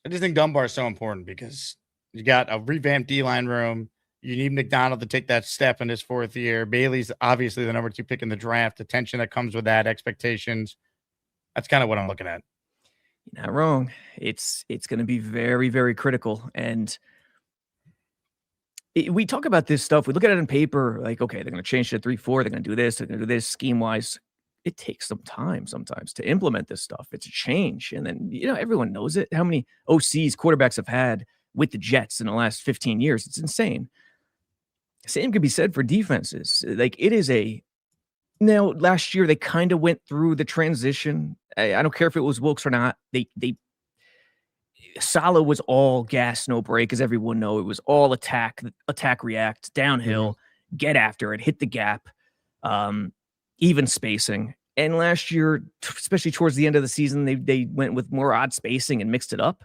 I just think Dunbar is so important because you got a revamped D-line room. You need McDonald to take that step in his fourth year. Bailey's obviously the number 2 pick in the draft. The tension that comes with that, expectations. That's kind of what I'm looking at. You're not wrong. It's going to be very, very critical. And we talk about this stuff. We look at it on paper, like, okay, they're going to change to 3-4. They're going to do this. They're going to do this scheme-wise. It takes some time sometimes to implement this stuff. It's a change. And then, everyone knows it. How many OCs quarterbacks have had with the Jets in the last 15 years? It's insane. Same could be said for defenses. Like, it is now last year they kind of went through the transition. I don't care if it was Wilkes or not. Saleh was all gas, no break, as everyone know. It was all attack, react, downhill, get after it, hit the gap, even spacing. And last year, especially towards the end of the season, they went with more odd spacing and mixed it up.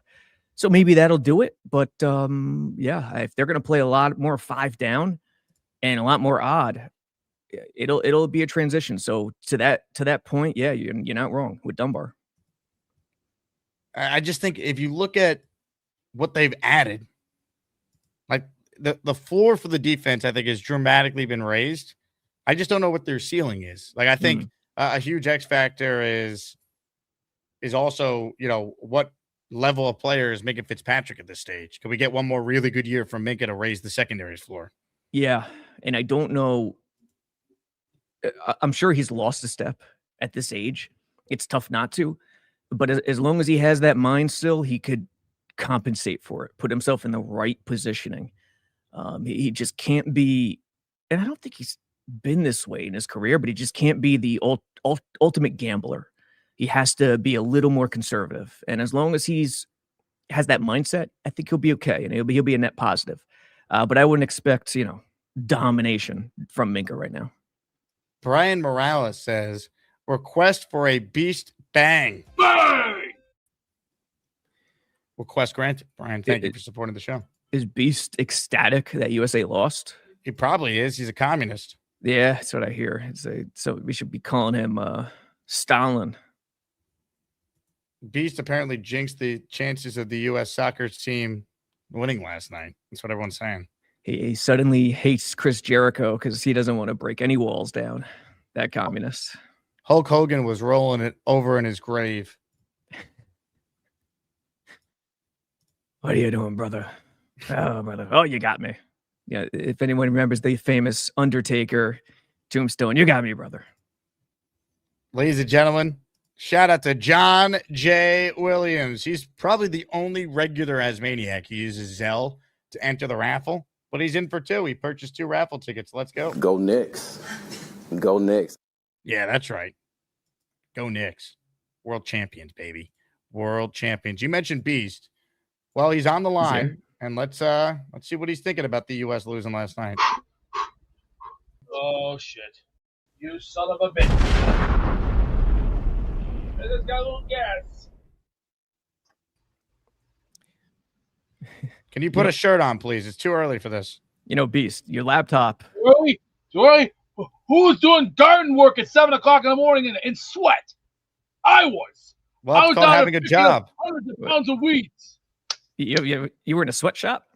So maybe that'll do it. But if they're going to play a lot more 5 down and a lot more odd, it'll be a transition. So to that point, yeah, you're not wrong with Dunbar. I just think if you look at what they've added, like the floor for the defense, I think has dramatically been raised. I just don't know what their ceiling is. Like, I think a huge X factor is also, what level of player is Minka Fitzpatrick at this stage? Can we get one more really good year from Minka to raise the secondary's floor? Yeah. And I don't know. I'm sure he's lost a step at this age. It's tough not to. But as long as he has that mind still, he could compensate for it, put himself in the right positioning. He just can't be, and I don't think he's been this way in his career, but he just can't be the ultimate gambler. He has to be a little more conservative. And as long as has that mindset, I think he'll be okay. And he'll be a net positive. But I wouldn't expect, domination from Minka right now. Brian Morales says, request for a beast bang. Bang! Request granted. Brian, thank you for supporting the show. Is Beast ecstatic that USA lost? He probably is. He's a communist. Yeah, that's what I hear. So we should be calling him Stalin. Beast apparently jinxed the chances of the U.S. soccer team winning last night. That's what everyone's saying. He suddenly hates Chris Jericho because he doesn't want to break any walls down. That communist. Hulk Hogan was rolling it over in his grave. What are you doing, brother? Oh, brother. Oh, you got me. Yeah, if anyone remembers the famous Undertaker tombstone, you got me, brother. Ladies and gentlemen, shout out to John J. Williams. He's probably the only regular Asmaniac who uses Zelle to enter the raffle, but he's in for 2. He purchased 2 raffle tickets. Let's go. Go Knicks. Go Knicks. Yeah, that's right. Go Knicks. World champions, baby. World champions. You mentioned Beast. Well, he's on the line, and let's see what he's thinking about the U.S. losing last night. Oh, shit. You son of a bitch. I just got a little gas. Can you put a shirt on, please? It's too early for this. Beast, your laptop. Really? Who's doing garden work at 7 o'clock in the morning in sweat? I was. Well, I it's was called down having a job. Hundreds of pounds of weeds. You were in a sweatshop?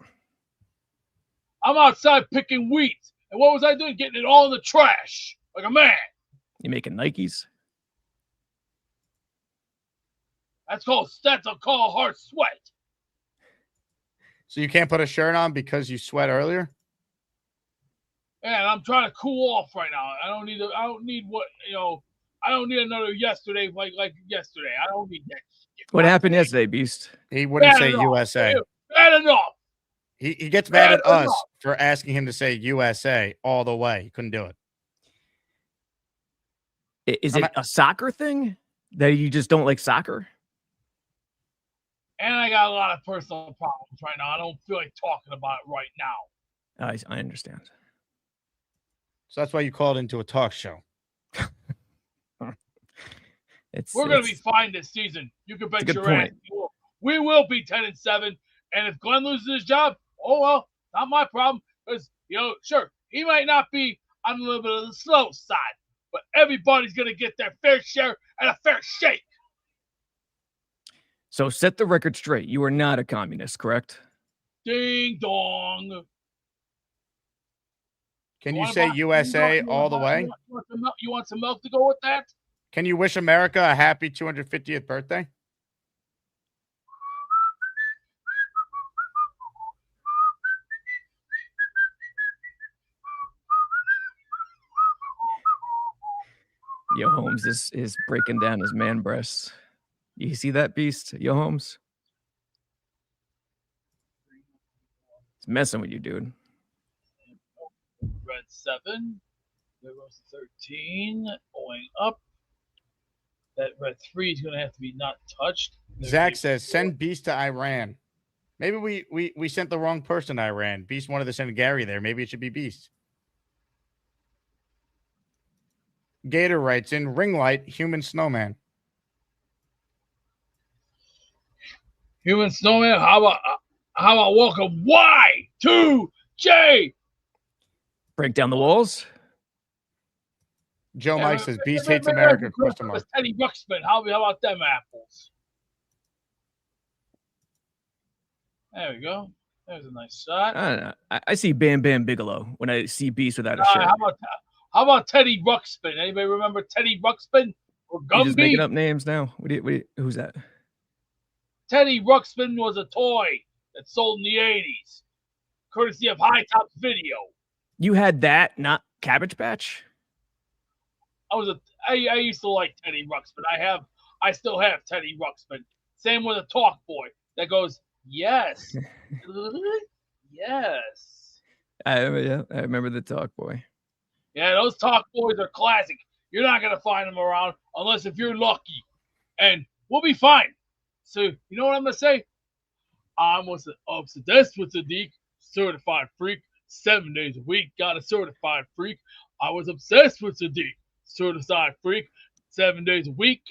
I'm outside picking weeds. And what was I doing? Getting it all in the trash. Like a man. You making Nikes? That's called hard sweat. So you can't put a shirt on because you sweat earlier? And I'm trying to cool off right now. I don't need what, I don't need another yesterday like yesterday. I don't need that shit. What happened yesterday, Beast? He wouldn't say enough. USA. Bad enough. He gets mad at us for asking him to say USA all the way. He couldn't do it. Is it a soccer thing that you just don't like soccer? And I got a lot of personal problems right now. I don't feel like talking about it right now. I understand. So that's why you called into a talk show. We're going to be fine this season. You can bet your ass. We will be 10-7. And if Glenn loses his job, oh, well, not my problem. Because, sure, he might not be on a little bit of the slow side. But everybody's going to get their fair share and a fair shake. So set the record straight. You are not a communist, correct? Ding dong. Can you say USA all the way? You want some milk to go with that? Can you wish America a happy 250th birthday? Yo, Holmes is breaking down his man breasts. You see that, Beast? Yo, Holmes? It's messing with you, dude. Red 7. There goes 13. Going up. That red 3 is going to have to be not touched. Zach says, send Beast to Iran. Maybe we sent the wrong person to Iran. Beast wanted to send Gary there. Maybe it should be Beast. Gator writes in, ring light, human snowman. Human snowman, how about welcome Y2J? Break down the walls. Joe Mike says, Beast hates America. Teddy Ruxpin, how about them apples? There we go. There's a nice shot. I don't know. I see Bam Bam Bigelow when I see Beast without a shirt. How about Teddy Ruxpin? Anybody remember Teddy Ruxpin or Gumby? You're just making up names now. Who's that? Teddy Ruxpin was a toy that sold in the 80s, courtesy of High Top's Video. You had that, not Cabbage Patch? I used to like Teddy Ruxpin. I still have Teddy Ruxpin. Same with a talk boy that goes, yes. Yes. I remember the talk boy. Yeah, those talk boys are classic. You're not going to find them around unless if you're lucky. And we'll be fine. So, you know what I'm going to say? I'm obsessed with Sadiq, certified freak, 7 days a week, got a certified freak. I was obsessed with Sadiq, certified freak, 7 days a week.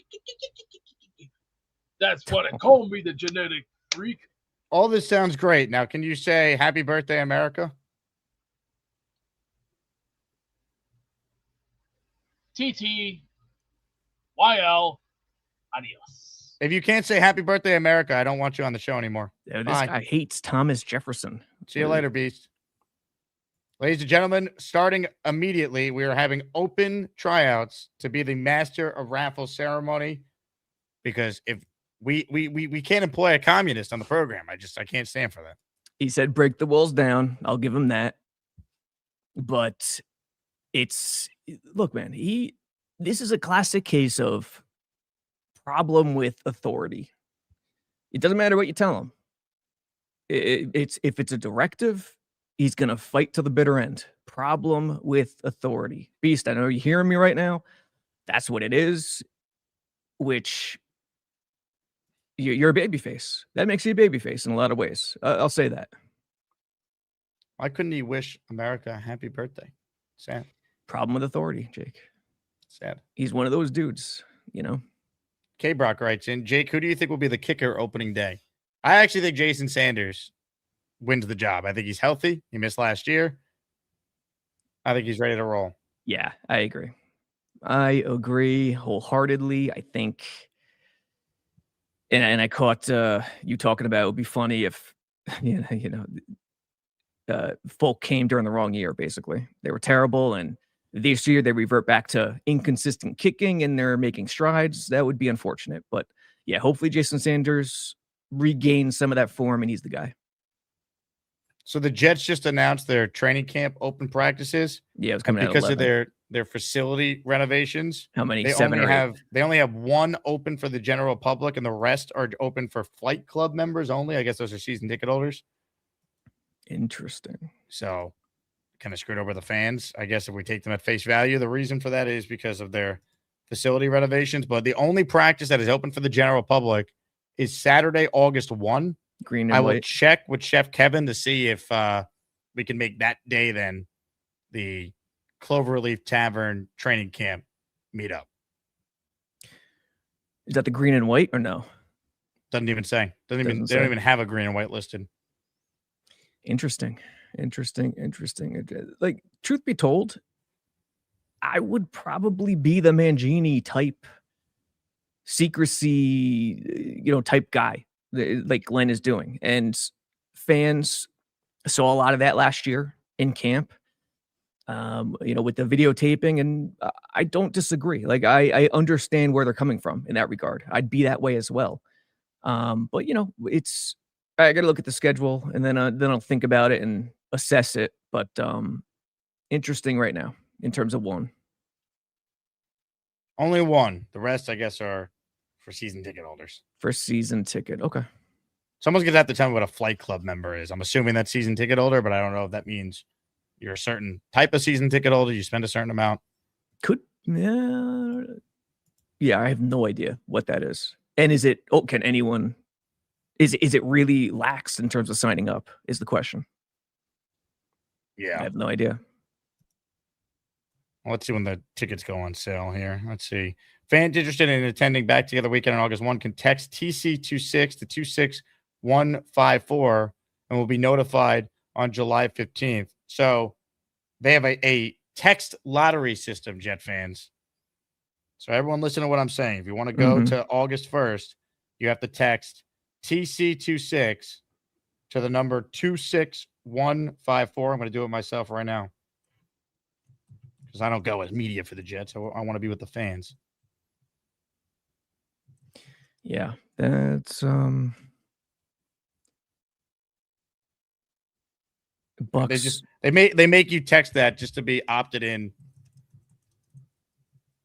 That's what I call me, the genetic freak. All this sounds great. Now, can you say happy birthday, America? TT, YL, adios. If you can't say happy birthday, America, I don't want you on the show anymore. Yeah, this guy hates Thomas Jefferson. See you later, Beast. Ladies and gentlemen, starting immediately, we are having open tryouts to be the master of raffle ceremony, because if we can't employ a communist on the program. I can't stand for that. He said break the walls down. I'll give him that. But look, man, this is a classic case of problem with authority. It doesn't matter what you tell him. If it's a directive, he's going to fight to the bitter end. Problem with authority. Beast, I know you're hearing me right now. That's what it is, which you're a babyface. That makes you a babyface in a lot of ways. I'll say that. Why couldn't he wish America a happy birthday? Sad. Problem with authority, Jake. Sad. He's one of those dudes, you know. K-Brock writes in, Jake, who do you think will be the kicker opening day? I actually think Jason Sanders wins the job. I think he's healthy. He missed last year. I think he's ready to roll. Yeah, I agree. I agree wholeheartedly. I think, and I caught you talking about it would be funny if, folk came during the wrong year, basically. They were terrible, and this year they revert back to inconsistent kicking, and they're making strides. That would be unfortunate. But, yeah, hopefully Jason Sanders regains some of that form, and he's the guy. So the Jets just announced their training camp open practices. Yeah, it was coming out because 11. of their facility renovations. How many? They 7 or 8? They only have one open for the general public, and the rest are open for flight club members only. I guess those are season ticket holders. Interesting. So kind of screwed over the fans. I guess if we take them at face value, the reason for that is because of their facility renovations. But the only practice that is open for the general public is Saturday, August 1. Green and I white. will check with Chef Kevin to see if we can make that day then the Cloverleaf Tavern training camp meetup. Is that the green and white or no? Doesn't even say. They don't even have a green and white listed. Interesting. Like, truth be told, I would probably be the Mangini type secrecy, type guy like Glenn is doing. And fans saw a lot of that last year in camp, with the videotaping. And I don't disagree. Like, I understand where they're coming from in that regard. I'd be that way as well. But I got to look at the schedule and then I'll think about it and assess it. But interesting right now in terms of one. Only one. The rest, I guess, are for season ticket holders. For season ticket. Okay. Someone's going to have to tell me what a flight club member is. I'm assuming that's season ticket holder, but I don't know if that means you're a certain type of season ticket holder. You spend a certain amount. Yeah, I have no idea what that is. And is it, can anyone, is it really lax in terms of signing up is the question. Yeah. I have no idea. Well, let's see when the tickets go on sale here. Let's see. Fans interested in attending Back Together Weekend on August 1 can text TC26 to 26154 and will be notified on July 15th. So they have a text lottery system, Jet fans. So everyone listen to what I'm saying. If you want to go to August 1st, you have to text TC26 to the number 26154. I'm going to do it myself right now because I don't go as media for the Jets. I want to be with the fans. Yeah, that's Bucks. They make you text that just to be opted in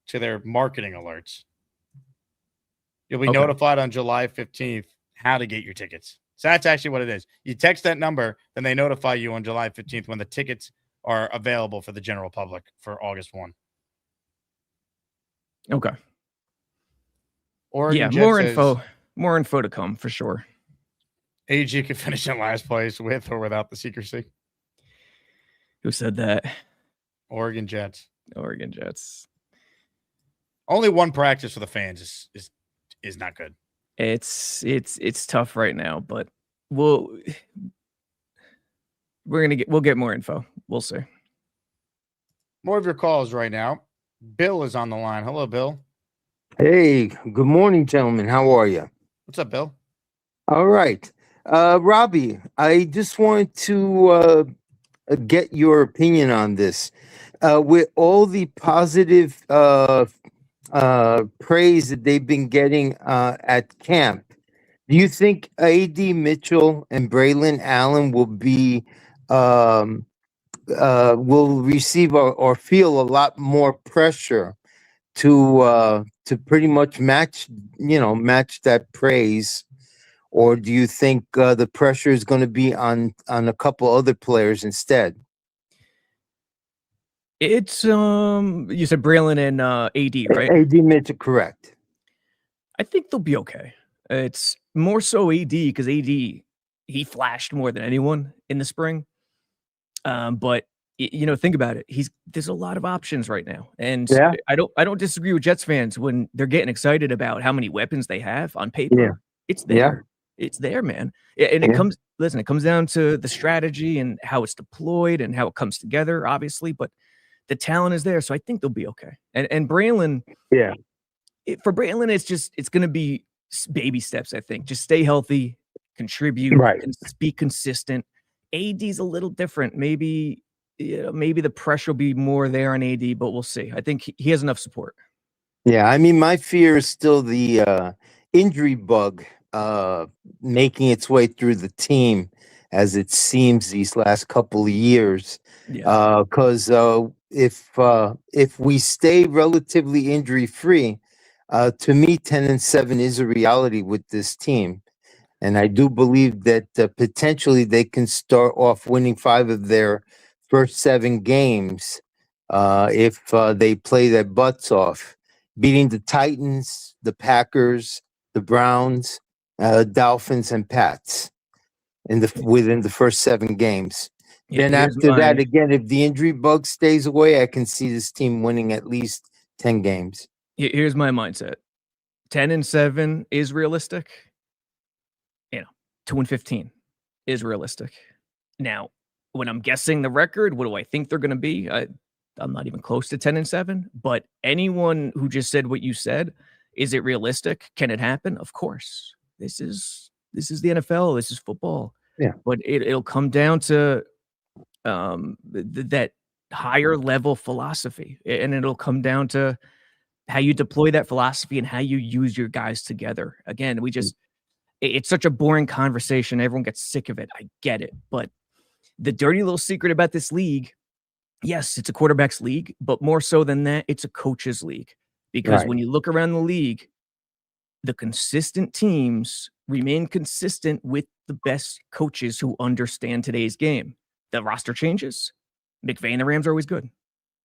to their marketing alerts. You'll be notified on July 15th how to get your tickets. So that's actually what it is. You text that number, then they notify you on July 15th when the tickets are available for the general public for August 1. Okay. Oregon Jets more info to come for sure. AG could finish in last place with or without the secrecy. Who said that? Oregon Jets. Only one practice for the fans is not good. It's tough right now, but we'll get more info. We'll see. More of your calls right now. Bill is on the line. Hello, Bill. Hey, good morning, gentlemen. How are you? What's up, Bill? All right. Robby, I just wanted to get your opinion on this. With all the positive praise that they've been getting at camp, do you think A.D. Mitchell and Braylon Allen will receive or feel a lot more pressure to pretty much match that praise? Or do you think the pressure is going to be on a couple other players instead? It's you said Braylon and AD, right? AD Mitchell, correct. I think they'll be okay. It's more so AD because AD, he flashed more than anyone in the spring. But think about it. There's a lot of options right now, and I don't disagree with Jets fans when they're getting excited about how many weapons they have on paper. Yeah. It's there. Yeah. It's there, man. And it comes down to the strategy and how it's deployed and how it comes together, obviously, but the talent is there. So I think they'll be okay. And Braylon, for Braylon, it's going to be baby steps. I think just stay healthy, contribute, and be consistent. AD's a little different. Maybe the pressure will be more there on AD, but we'll see. I think he has enough support. Yeah. I mean, my fear is still the injury bug making its way through the team as it seems these last couple of years. Yeah. Because if we stay relatively injury free, to me, 10-7 is a reality with this team. And I do believe that potentially they can start off winning 5 of their first 7 games if they play their butts off, beating the Titans, the Packers, the Browns, Dolphins, and Pats within the first 7 games. Yeah, Then after that, again, if the injury bug stays away, I can see this team winning at least 10 games. Here's my mindset: 10-7 is realistic. 2-15 is realistic. Now, when I'm guessing the record, what do I think they're going to be? I'm not even close to 10-7. But anyone who just said what you said, is it realistic? Can it happen? Of course. This is the NFL. This is football. Yeah. But it'll come down to that higher level philosophy, and it'll come down to how you deploy that philosophy and how you use your guys together. Again, it's such a boring conversation. Everyone gets sick of it. I get it. But the dirty little secret about this league, yes, it's a quarterback's league, but more so than that, it's a coach's league. Because when you look around the league, the consistent teams remain consistent with the best coaches who understand today's game. The roster changes. McVay and the Rams are always good.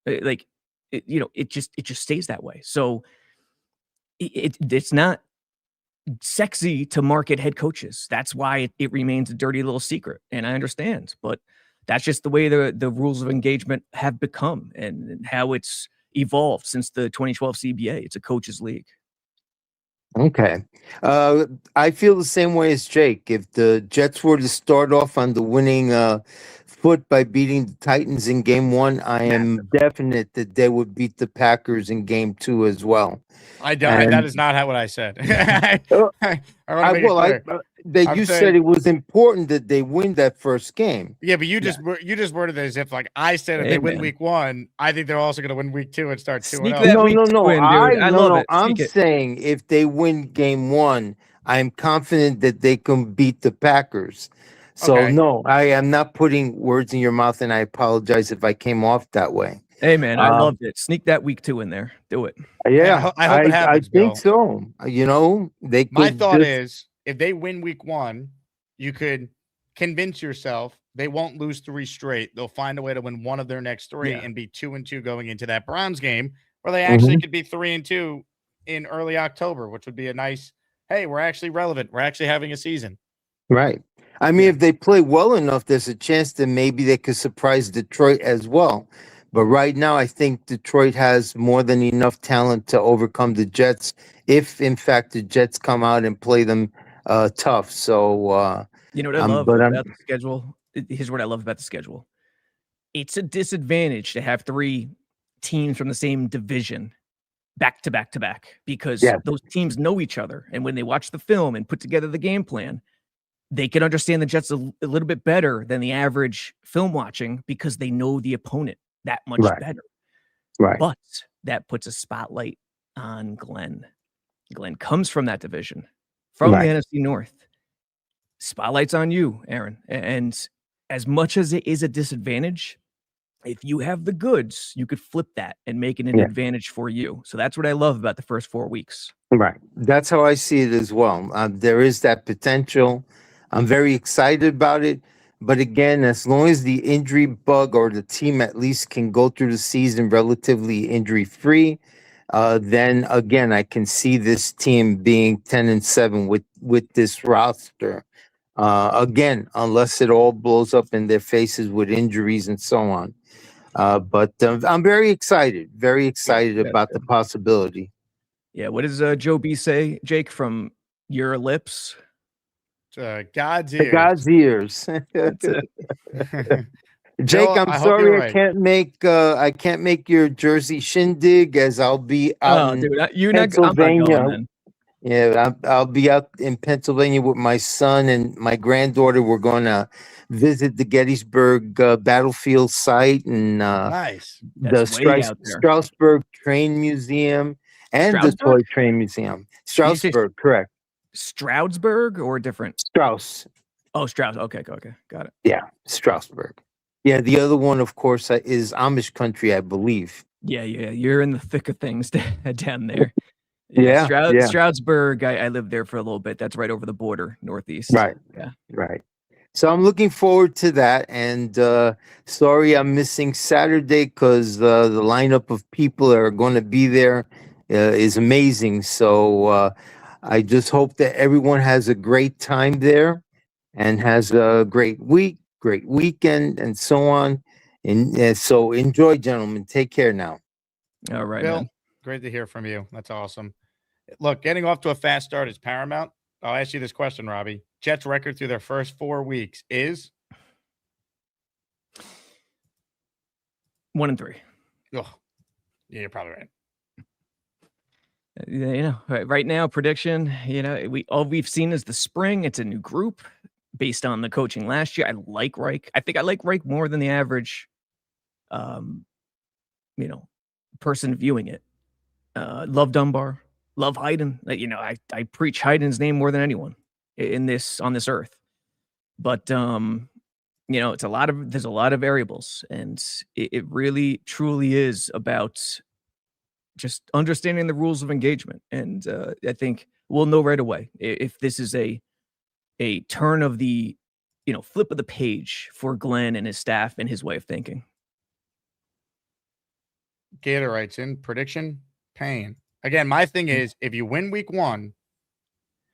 It just stays that way. So it's not sexy to market head coaches. That's why it remains a dirty little secret. And I understand, but that's just the way the rules of engagement have become and how it's evolved since the 2012 CBA. It's a coach's league. Okay. I feel the same way as Jake. If the Jets were to start off on the winning foot by beating the Titans in game 1, I am definite that they would beat the Packers in game 2 as well. That is not what I said. You said it was important that they win that first game. Yeah, but you just worded it as if like I said if they win week 1, I think they're also going to win week 2 and start 2-0. No. I'm saying if they win game 1, I'm confident that they can beat the Packers. So no, I am not putting words in your mouth, and I apologize if I came off that way. Hey man, I loved it. Sneak that week 2 in there. Do it. Yeah, I hope it happens. I think so. They could. My thought is, if they win week 1, you could convince yourself they won't lose 3 straight. They'll find a way to win one of their next 3 and be 2-2 going into that Browns game, where they actually could be 3-2 in early October, which would be a nice. Hey, we're actually relevant. We're actually having a season. Right. I mean, if they play well enough, there's a chance that maybe they could surprise Detroit as well. But right now, I think Detroit has more than enough talent to overcome the Jets if, in fact, the Jets come out and play them tough. So, you know what I love about the schedule? Here's what I love about the schedule. It's a disadvantage to have 3 teams from the same division back to back to back because those teams know each other. And when they watch the film and put together the game plan, they can understand the Jets a little bit better than the average film watching because they know the opponent that much better. Right. But that puts a spotlight on Glenn. Glenn comes from that division, from the NFC North. Spotlight's on you, Aaron. And as much as it is a disadvantage, if you have the goods, you could flip that and make it an advantage for you. So that's what I love about the first 4 weeks. Right. That's how I see it as well. There is that potential. I'm very excited about it. But again, as long as the injury bug or the team at least can go through the season relatively injury-free, then again, I can see this team being 10-7 with this roster. Again, unless it all blows up in their faces with injuries and so on. But I'm very excited about the possibility. Yeah, what does Joe B say, Jake, from your lips? God's ears. God's ears. Jake, I'm sorry I can't make your Jersey shindig as I'll be out in Pennsylvania. I'll be out in Pennsylvania with my son and my granddaughter. We're going to visit the Gettysburg battlefield site and the Strasbourg Train Museum and the Toy Train Museum. Strasbourg, correct. Stroudsburg or different? Strauss. Oh, Strauss. Okay, got it. Yeah, Strasbourg. Yeah, the other one, of course, is Amish country, I believe. Yeah. You're in the thick of things down there. Yeah. Stroudsburg. I lived there for a little bit. That's right over the border, northeast. Right. Yeah. Right. So I'm looking forward to that. And sorry I'm missing Saturday because the lineup of people that are going to be there is amazing. So I just hope that everyone has a great time there and has a great week, great weekend, and so on. And so enjoy, gentlemen. Take care now. All right, Bill, man. great to hear from you. That's awesome. Look, getting off to a fast start is paramount. I'll ask you this question, Robbie. Jets' record through their first 4 weeks is 1-3. Oh, yeah, you're probably right. Right now, prediction. All we've seen is the spring. It's a new group based on the coaching last year. I like Reich. I think I like Reich more than the average, person viewing it. Love Dunbar. Love Hayden. I preach Hayden's name more than anyone on this earth. But there's a lot of variables, and it really truly is about just understanding the rules of engagement. And I think we'll know right away if this is a turn of the flip of the page for Glenn and his staff and his way of thinking. Gator writes in prediction pain. Again, my thing is, if you win week 1,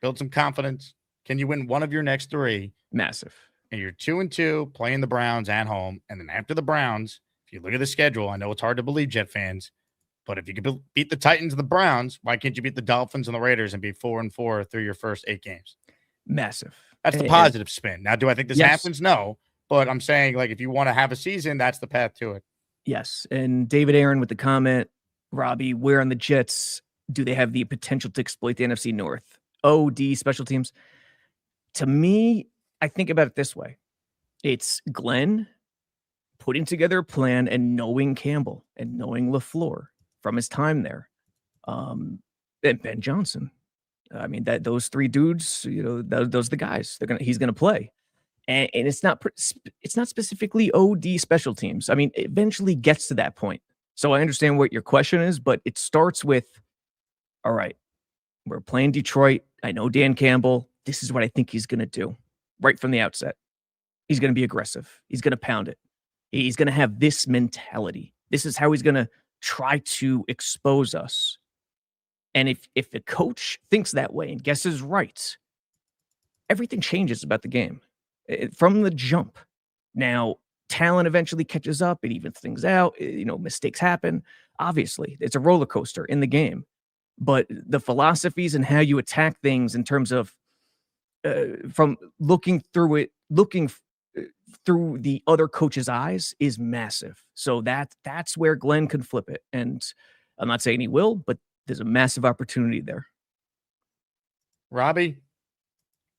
build some confidence. Can you win one of your next 3? Massive. And you're 2-2 playing the Browns at home. And then after the Browns, if you look at the schedule, I know it's hard to believe, Jet fans, but if you could beat the Titans and the Browns, why can't you beat the Dolphins and the Raiders and be 4-4 through your first 8 games? Massive. That's the positive spin. Now, do I think this happens? No. But I'm saying, if you want to have a season, that's the path to it. Yes. And David Aaron with the comment, Robbie, where on the Jets do they have the potential to exploit the NFC North? D, special teams. To me, I think about it this way. It's Glenn putting together a plan and knowing Campbell and knowing LaFleur from his time there. And Ben Johnson. I mean, those 3 dudes, those are the guys. He's gonna play. And it's not specifically OD special teams. I mean, it eventually gets to that point. So I understand what your question is, but it starts with, all right, we're playing Detroit. I know Dan Campbell. This is what I think he's going to do right from the outset. He's going to be aggressive. He's going to pound it. He's going to have this mentality. This is how he's going to try to expose us. And if the coach thinks that way and guesses right, everything changes about the game. From the jump. Now, talent eventually catches up. It evens things out. Mistakes happen. Obviously, it's a roller coaster in the game. But the philosophies and how you attack things in terms of from looking through the other coach's eyes is massive. So that's where Glenn can flip it. And I'm not saying he will, but there's a massive opportunity there. Robbie,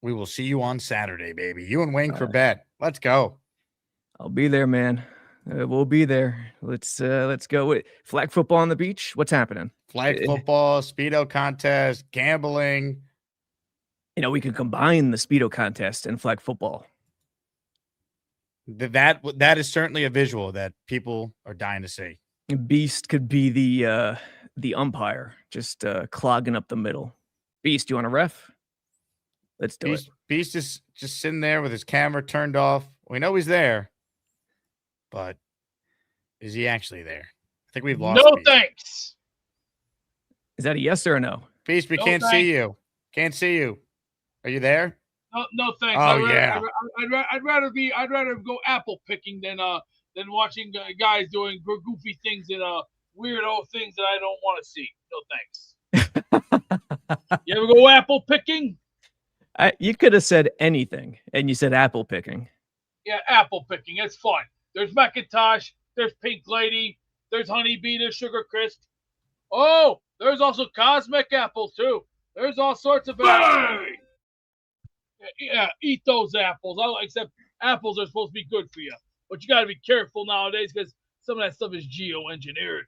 we will see you on Saturday, baby. You and Wayne for bet. Let's go. I'll be there, man. We'll be there. Let's go. Flag football on the beach. What's happening? Flag football, Speedo contest, gambling. We can combine the Speedo contest and flag football. That is certainly a visual that people are dying to see. Beast could be the umpire, just clogging up the middle. Beast, you want a ref? Let's do it. Beast is just sitting there with his camera turned off. We know he's there, but is he actually there? I think we've lost. No, Beast. Thanks. Is that a yes or a no? Beast, we can't see you. Can't see you. Are you there? No, thanks. I'd rather go apple picking than watching guys doing goofy things and weirdo things that I don't want to see. No, thanks. You ever go apple picking? You could have said anything, and you said apple picking. Yeah, apple picking. It's fun. There's Macintosh. There's Pink Lady. There's Honeybee. There's Sugar Crisp. Oh, there's also Cosmic Apples, too. There's all sorts of apples. Yeah, eat those apples. Except apples are supposed to be good for you. But you got to be careful nowadays because some of that stuff is geo-engineered.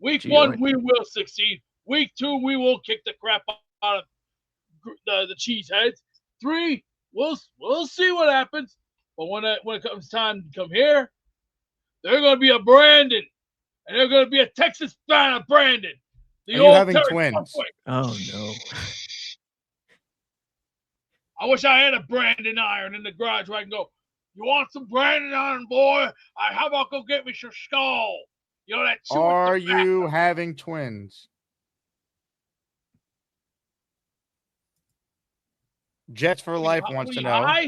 Week 1, we will succeed. Week 2, we will kick the crap out of the cheeseheads. 3, we'll see what happens. But when it comes time to come here, they're going to be a Brandon, and they're going to be a Texas fan of Brandon. Are you having twins? Oh no! I wish I had a Brandon iron in the garage where I can go. You want some Brandon iron, boy? How about go get me some skull? You know that. Are you having twins? Jets for Life wants to know.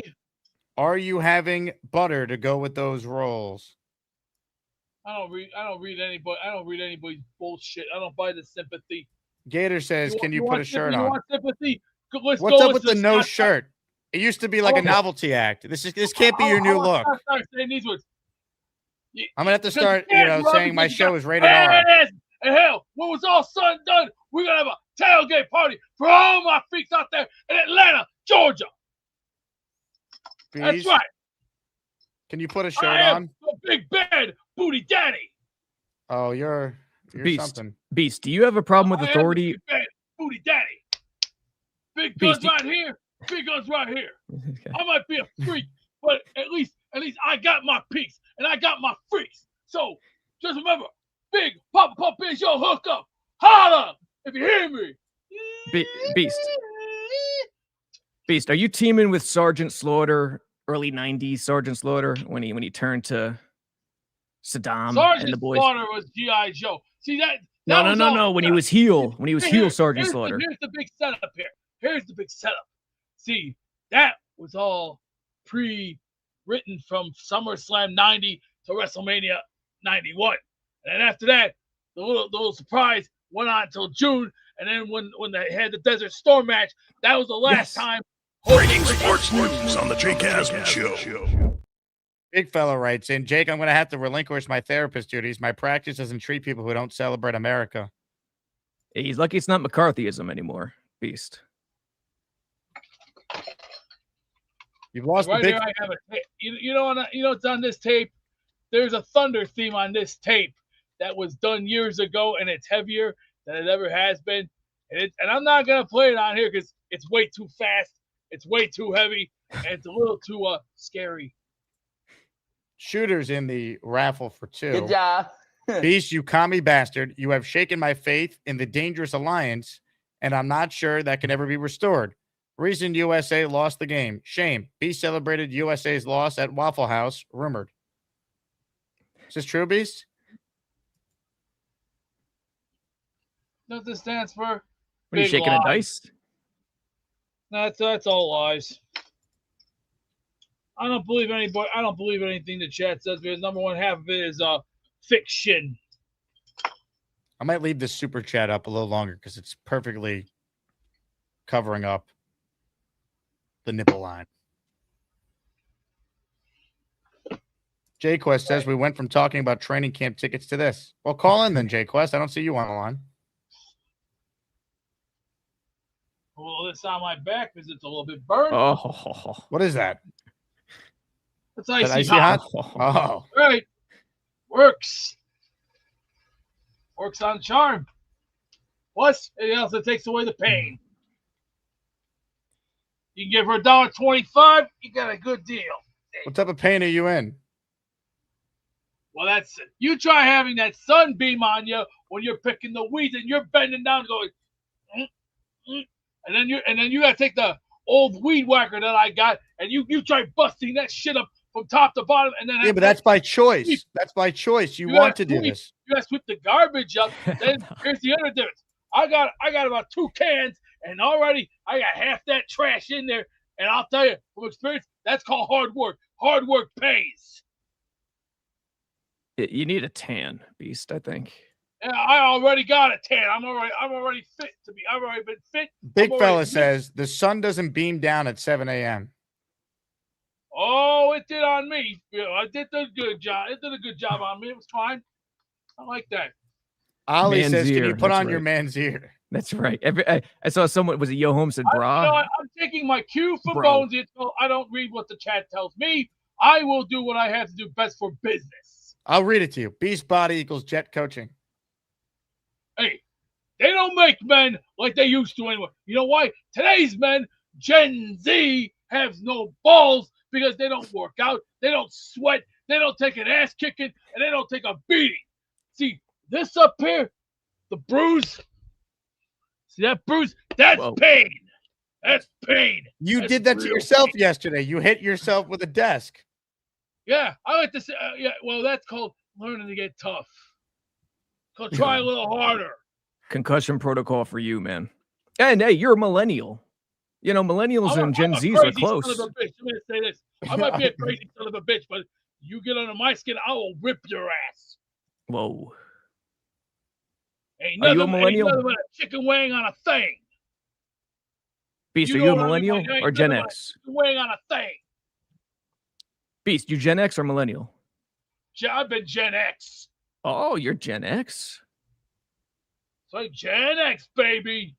Are you having butter to go with those rolls? I don't read anybody's bullshit. I don't buy the sympathy. Gator says, "Can you put a shirt on?" You want sympathy? What's up with the no shirt? It used to be like a novelty act. This can't be your new look. I'm gonna have to start, saying my show is rated R. And hell, when it was all said and done, we're gonna have a tailgate party for all my freaks out there in Atlanta, Georgia. That's right. Can you put a shirt on? The big bad booty daddy. Oh, you're Beast. something. Beast, do you have a problem with authority? Big bad booty daddy. Big guns right here. Big guns right here. Okay. I might be a freak, but at least I got my peaks and I got my freaks. So just remember, Big Papa Pump is your hookup. Holla if you hear me. Beast, are you teaming with Sergeant Slaughter, early '90s Sergeant Slaughter, when he turned to Saddam and the boys? Sergeant Slaughter was G.I. Joe. See that? No. When he was heel, Sergeant Slaughter. Here's the big setup here. Here's the big setup. See, that was all pre-written from SummerSlam 90 to WrestleMania 91. And then after that, the little surprise went on until June. And then when they had the Desert Storm match, that was the last time. Breaking sports news on the Jake Asman Show. Big fella writes in, Jake, I'm going to have to relinquish my therapist duties. My practice doesn't treat people who don't celebrate America. He's lucky it's not McCarthyism anymore, Beast. You've lost right the big... here. I have a tape. You know it's on this tape. There's a Thunder theme on this tape that was done years ago, and it's heavier than it ever has been. And I'm not gonna play it on here because it's way too fast, it's way too heavy, and it's a little too scary. Shooters in the raffle for 2. Good job. Beast, you commie bastard. You have shaken my faith in the dangerous alliance, and I'm not sure that can ever be restored. Reason USA lost the game. Shame. Beast celebrated USA's loss at Waffle House. Rumored. Is this true, Beast? Nothing stands for. What are you shaking a dice? That's all lies. I don't believe anybody. I don't believe anything the chat says because number one half of it is fiction. I might leave this super chat up a little longer because it's perfectly covering up the nipple line. J-Quest says we went from talking about training camp tickets to this. Well, call in then, J-Quest. I don't see you on the line. Well, this on my back because it's a little bit burned. Oh, what is that? It's icy hot. Oh, right. Works on charm. Plus, anything else that takes away the pain. You can give her $1.25. You got a good deal. What type of pain are you in? Well, that's it. You try having that sunbeam on you when you're picking the weeds and you're bending down, going, and then you gotta take the old weed whacker that I got, and you try busting that shit up from top to bottom, and then but that's by choice. That's by choice. You want to do this. You gotta sweep the garbage up. Then here's the other difference. I got about 2 cans, and already I got half that trash in there. And I'll tell you from experience, that's called hard work. Hard work pays. You need a tan, Beast, I think. Yeah, I already got a tan. I'm already fit to be. I've already been fit. Big fella says the sun doesn't beam down at 7 a.m. Oh, it did on me. I did a good job. It did a good job on me. It was fine. I like that. Ollie says, can you put on your man's ear? That's right. I saw someone, was it Yo Home said bra? I'm taking my cue for Bones. I don't read what the chat tells me. I will do what I have to do best for business. I'll read it to you. Beast body equals jet coaching. Hey, they don't make men like they used to anymore. You know why? Today's men, Gen Z, have no balls because they don't work out, they don't sweat, they don't take an ass kicking, and they don't take a beating. See, this up here, the bruise. See that bruise? That's pain. That's pain. You did that to yourself yesterday. You hit yourself with a desk. Yeah, I like to say, well, that's called learning to get tough. Called try a little harder. Concussion protocol for you, man. And hey, you're a millennial. You know, millennials and Gen Zs are close. Son of a bitch. Let me say this. I might be a crazy son of a bitch, but you get under my skin, I will rip your ass. Whoa. Ain't nothing, ain't nothing but a chicken wing on a thing. Beast, are you a millennial or Gen X? Wing on a thing. Beast, you Gen X or millennial? I've been Gen X. Oh, you're Gen X. It's like Gen X, baby.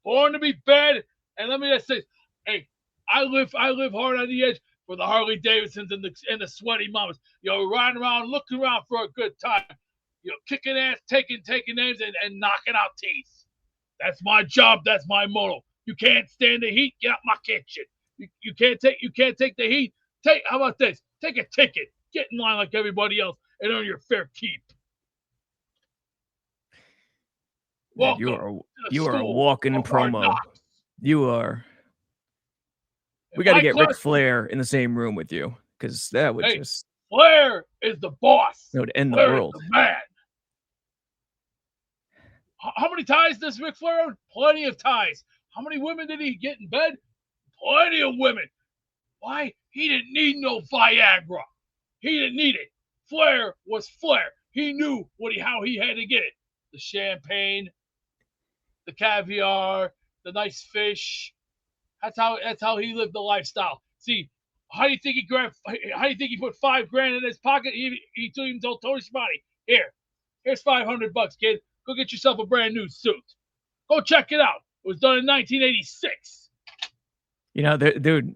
Born to be bad. And let me just say, hey, I live hard on the edge for the Harley Davidsons and the sweaty mamas. Riding around, looking around for a good time. Kicking ass, taking names, and knocking out teeth. That's my job. That's my motto. You can't stand the heat. Get out my kitchen. You can't take the heat. How about this? Take a ticket. Get in line like everybody else and earn your fair keep. Man, you are a walking promo. You are. We got to get Ric Flair in the same room with you because that would just. Flair is the boss. It would end the Flair world. Is the man. How many ties does Ric Flair own? Plenty of ties. How many women did he get in bed? Plenty of women. Why? He didn't need no Viagra. He didn't need it. Flair was Flair. He knew how he had to get it. The champagne, the caviar, the nice fish. That's how he lived the lifestyle. See, how do you think he put $5,000 in his pocket? He even told Tony Schiavone, here's $500, kid. Go get yourself a brand new suit. Go check it out. It was done in 1986. Dude,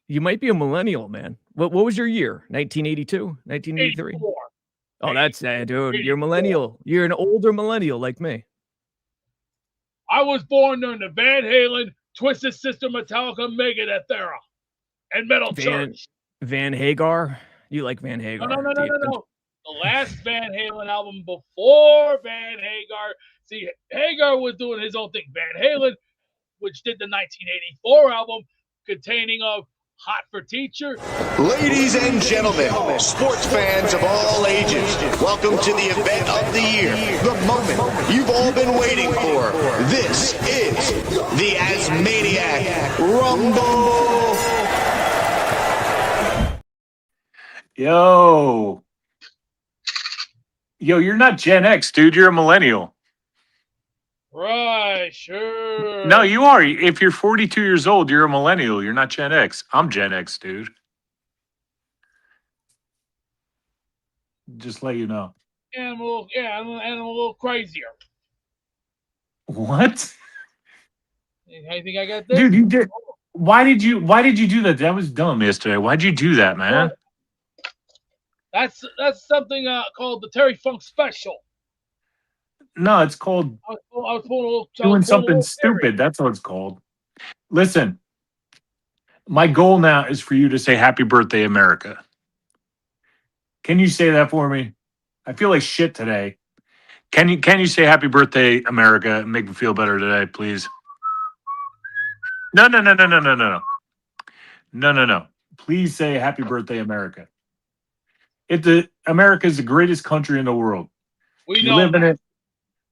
you might be a millennial, man. What was your year? 1982? 1983? 84. Oh, that's that, dude. 84. You're a millennial. You're an older millennial like me. I was born during the Van Halen, Twisted Sister, Metallica, Megadeth era, and Metal Church. Van Hagar? You like Van Hagar? No. The last Van Halen album before Van Hagar. See, Hagar was doing his own thing. Van Halen, which did the 1984 album containing of Hot for Teacher. Ladies and gentlemen, sports fans of all ages, welcome to the event of the year, the moment you've all been waiting for. This is the Asmaniac Rumble. Yo, you're not Gen X, dude. You're a millennial. Right, sure. No, you are. If you're 42 years old, you're a millennial. You're not Gen X. I'm Gen X, dude. Just let you know. And I'm a little crazier. What? I think I got this. Dude, you did. Why did you do that? That was dumb yesterday. Why'd you do that, man? That's something called the Terry Funk Special. No, it's called doing something stupid. That's what it's called. Listen, my goal now is for you to say Happy Birthday, America. Can you say that for me? I feel like shit today. Can you say Happy Birthday, America and make me feel better today, please? No. Please say Happy Birthday, America. America is the greatest country in the world. We live in it.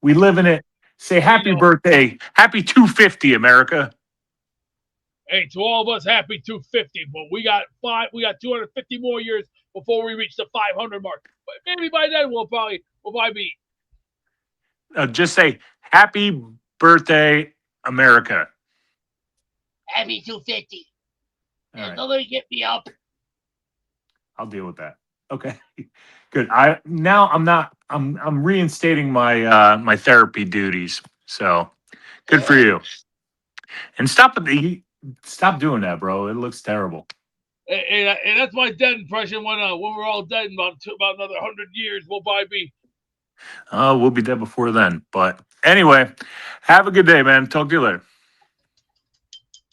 We live in it. Say happy birthday. Happy 250, America. Hey, to all of us, happy 250. But we got 250 more years before we reach the 500 mark. But maybe by then we'll probably be. Just say happy birthday, America. Happy 250. Right. Nobody get me up. I'll deal with that. Okay, good. I'm reinstating my my therapy duties. So good for you. And stop doing that, bro. It looks terrible. And that's my dead impression. When we're all dead in about another 100 years, we'll probably be. We'll be dead before then. But anyway, have a good day, man. Talk to you later.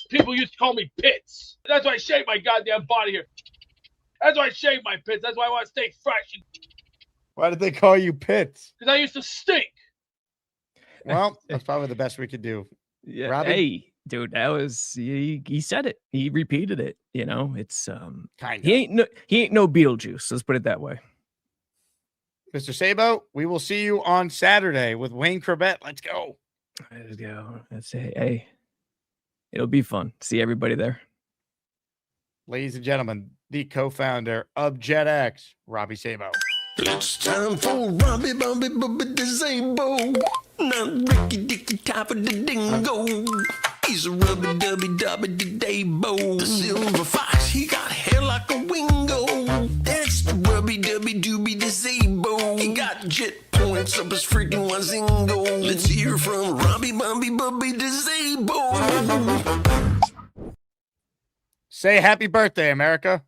people used to call me Pits. That's why I shave my goddamn body here. That's why I shave my pits. That's why I want to stay fresh. Why did they call you Pits? Because I used to stink. Well, that's probably the best we could do. Yeah. Robby? Hey, dude, that was he said it. He repeated it. You know, it's kind of. He ain't no Beetlejuice. Let's put it that way. Mr. Sabo, we will see you on Saturday with Wayne Corbett. Let's go. Let's go. Let's say, hey, it'll be fun. See everybody there. Ladies and gentlemen, the co-founder of JET X, Robby Sabo. It's time for Robby Sabo. Not Ricky Dicky top of the dingo. He's a rubby dubby dubby dabo. The silver fox, he got hair like a wingo. That's the rubby dubby dooby Sabo. He got jet points up his freaking wazingo. Let's hear from Robby Bubby Sabo. Say happy birthday, America.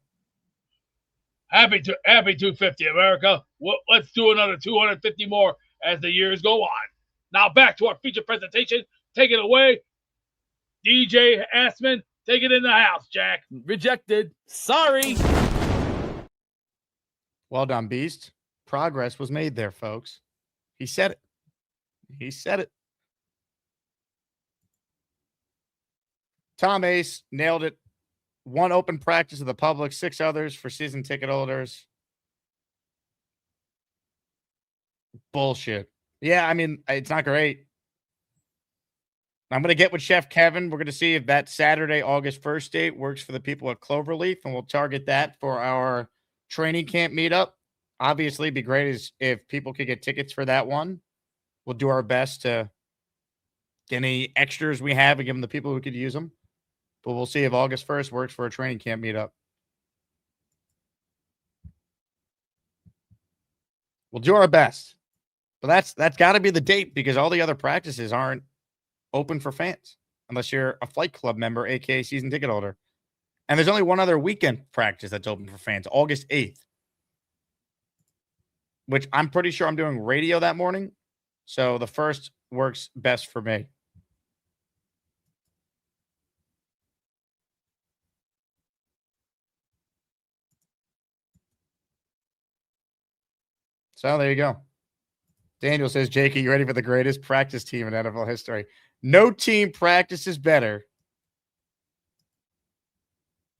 Happy 250, America. Well, let's do another 250 more as the years go on. Now back to our feature presentation. Take it away, DJ Asman. Take it in the house, Jack. Rejected. Sorry. Well done, Beast. Progress was made there, folks. He said it. He said it. Tom Ace nailed it. 1 open practice to the public, 6 others for season ticket holders. Bullshit. Yeah, I mean, it's not great. I'm going to get with Chef Kevin. We're going to see if that Saturday, August 1st date works for the people at Cloverleaf, and we'll target that for our training camp meetup. Obviously, it'd be great if people could get tickets for that one. We'll do our best to get any extras we have and give them to people who could use them. But we'll see if August 1st works for a training camp meetup. We'll do our best. But that's got to be the date because all the other practices aren't open for fans unless you're a Flight Club member, aka season ticket holder. And there's only one other weekend practice that's open for fans, August 8th, which I'm pretty sure I'm doing radio that morning. So the first works best for me. So there you go. Daniel says, Jake, are you ready for the greatest practice team in NFL history? No team practices better.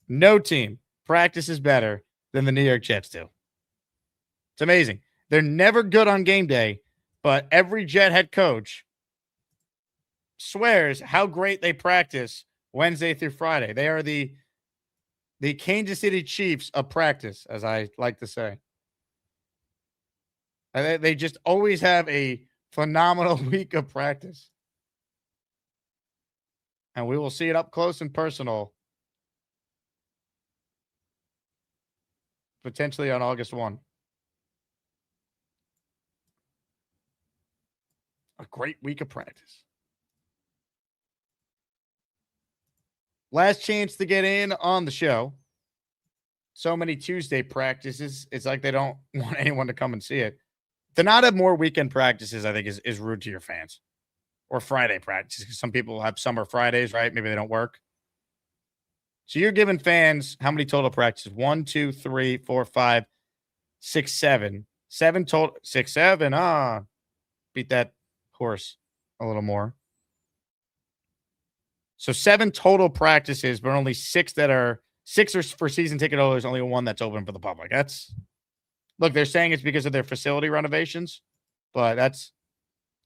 No team practices better than the New York Jets do. It's amazing. They're never good on game day, but every Jet head coach swears how great they practice Wednesday through Friday. They are the Kansas City Chiefs of practice, as I like to say. They just always have a phenomenal week of practice. And we will see it up close and personal. Potentially on August 1. A great week of practice. Last chance to get in on the show. So many Tuesday practices. It's like they don't want anyone to come and see it. To not have more weekend practices, I think, is rude to your fans. Or Friday practices, because some people have summer Fridays, right? Maybe they don't work. So you're giving fans how many total practices? 1, 2, 3, 4, 5, 6, 7. 7 total. 6, 7. Beat that horse a little more. So 7 total practices, but only 6 are for season ticket holders, only 1 that's open for the public. Look, they're saying it's because of their facility renovations, but that's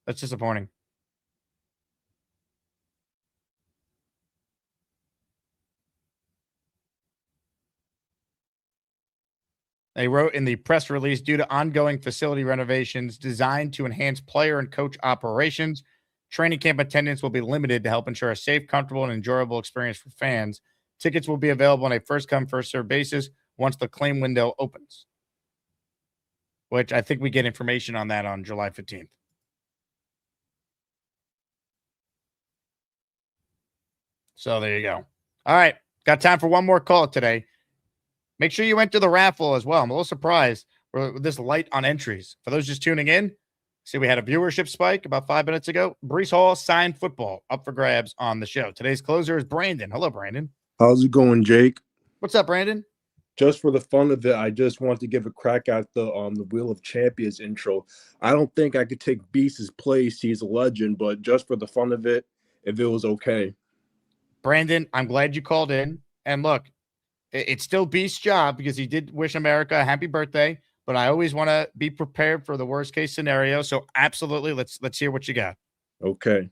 disappointing. They wrote in the press release, due to ongoing facility renovations designed to enhance player and coach operations, training camp attendance will be limited to help ensure a safe, comfortable, and enjoyable experience for fans. Tickets will be available on a first-come, first-served basis once the claim window opens, which I think we get information on that on July 15th. So there you go. All right. Got time for one more call today. Make sure you enter the raffle as well. I'm a little surprised we're this light on entries. For those just tuning in, See, we had a viewership spike about 5 minutes ago. Breece Hall signed football up for grabs on the show. Today's closer is Brandon. Hello, Brandon. How's it going, Jake? What's up, Brandon? Just for the fun of it, I just want to give a crack at the Wheel of Champions intro. I don't think I could take Beast's place. He's a legend, but just for the fun of it, if it was okay. Brandon, I'm glad you called in. And look, it's still Beast's job because he did wish America a happy birthday. But I always want to be prepared for the worst case scenario. So absolutely, let's hear what you got. Okay.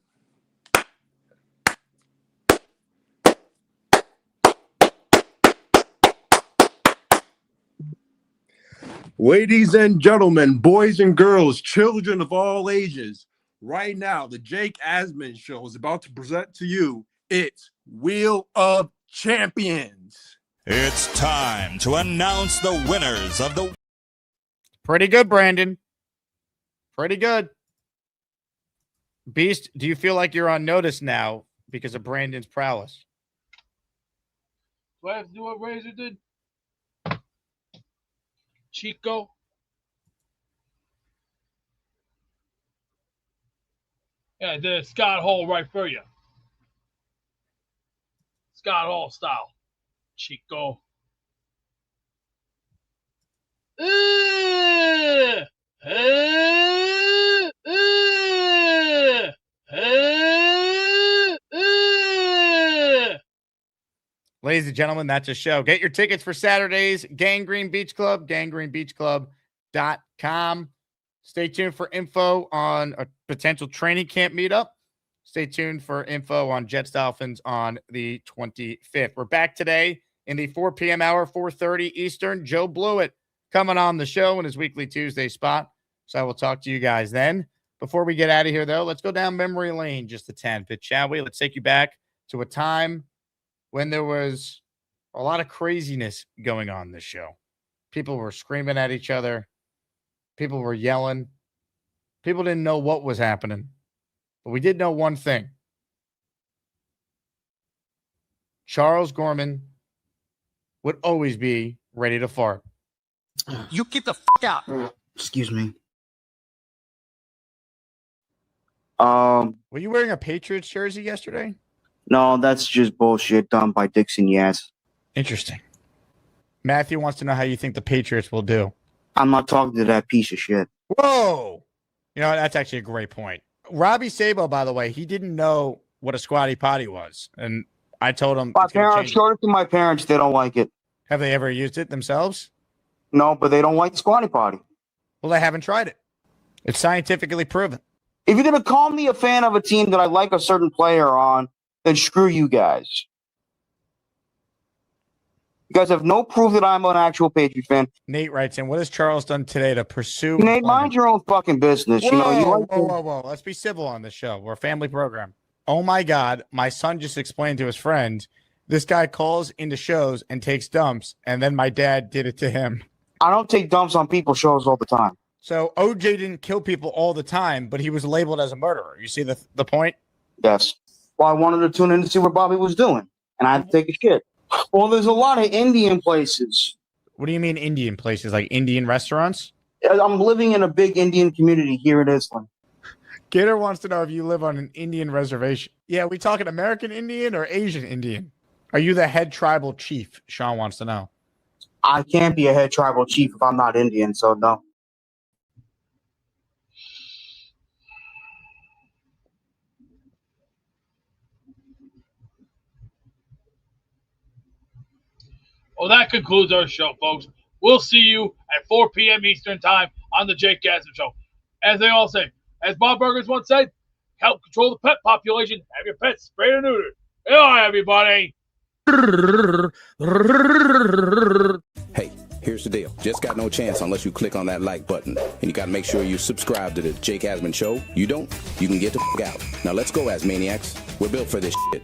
Ladies and gentlemen, boys and girls, children of all ages, right now, the Jake Asman Show is about to present to you its Wheel of Champions. It's time to announce the winners of the... Pretty good, Brandon. Pretty good. Beast, do you feel like you're on notice now because of Brandon's prowess? Do I have to do what Razor did? Chico? Yeah, I did a Scott Hall right for you. Scott Hall style. Chico. Ladies and gentlemen, that's a show. Get your tickets for Saturday's Gangrene Beach Club, gangrenebeachclub.com. Stay tuned for info on a potential training camp meetup. Stay tuned for info on Jets Dolphins on the 25th. We're back today in the 4 p.m. hour, 4:30 Eastern. Joe Blewett coming on the show in his weekly Tuesday spot. So I will talk to you guys then. Before we get out of here, though, let's go down memory lane just a tad bit, shall we? Let's take you back to a time when there was a lot of craziness going on this show. People were screaming at each other. People were yelling. People didn't know what was happening. But we did know one thing. Charles Gorman would always be ready to fart. You get the out. Excuse me. Were you wearing a Patriots jersey yesterday? No, that's just bullshit done by Dixon, yes. Interesting. Matthew wants to know how you think the Patriots will do. I'm not talking to that piece of shit. Whoa! You know, that's actually a great point. Robby Sabo, by the way, he didn't know what a squatty potty was. And I told him... My parents showed it to my parents. They don't like it. Have they ever used it themselves? No, but they don't like the squatty potty. Well, they haven't tried it. It's scientifically proven. If you're going to call me a fan of a team that I like a certain player on, then screw you guys. You guys have no proof that I'm an actual Patriot fan. Nate writes in, what has Charles done today to pursue... Nate, mind your own fucking business. Whoa, whoa. Let's be civil on this show. We're a family program. Oh, my God. My son just explained to his friend, this guy calls into shows and takes dumps, and then my dad did it to him. I don't take dumps on people's shows all the time. So OJ didn't kill people all the time, but he was labeled as a murderer. You see the point? Yes. Well, I wanted to tune in to see what Bobby was doing, and I had to take a shit. Well, there's a lot of Indian places. What do you mean Indian places? Like Indian restaurants? I'm living in a big Indian community here in Island. Gator wants to know if you live on an Indian reservation. Yeah, we talking American Indian or Asian Indian? Are you the head tribal chief? Sean wants to know. I can't be a head tribal chief if I'm not Indian, so no. Well, that concludes our show, folks. We'll see you at 4 p.m. Eastern Time on the Jake Asman Show. As they all say, as Bob Burgers once said, help control the pet population. Have your pets sprayed or neutered. Bye, everybody. Hey, here's the deal. Just got no chance unless you click on that like button. And you got to make sure you subscribe to the Jake Asman Show. You don't, you can get the f*** out. Now let's go, Asmaniacs. We're built for this shit.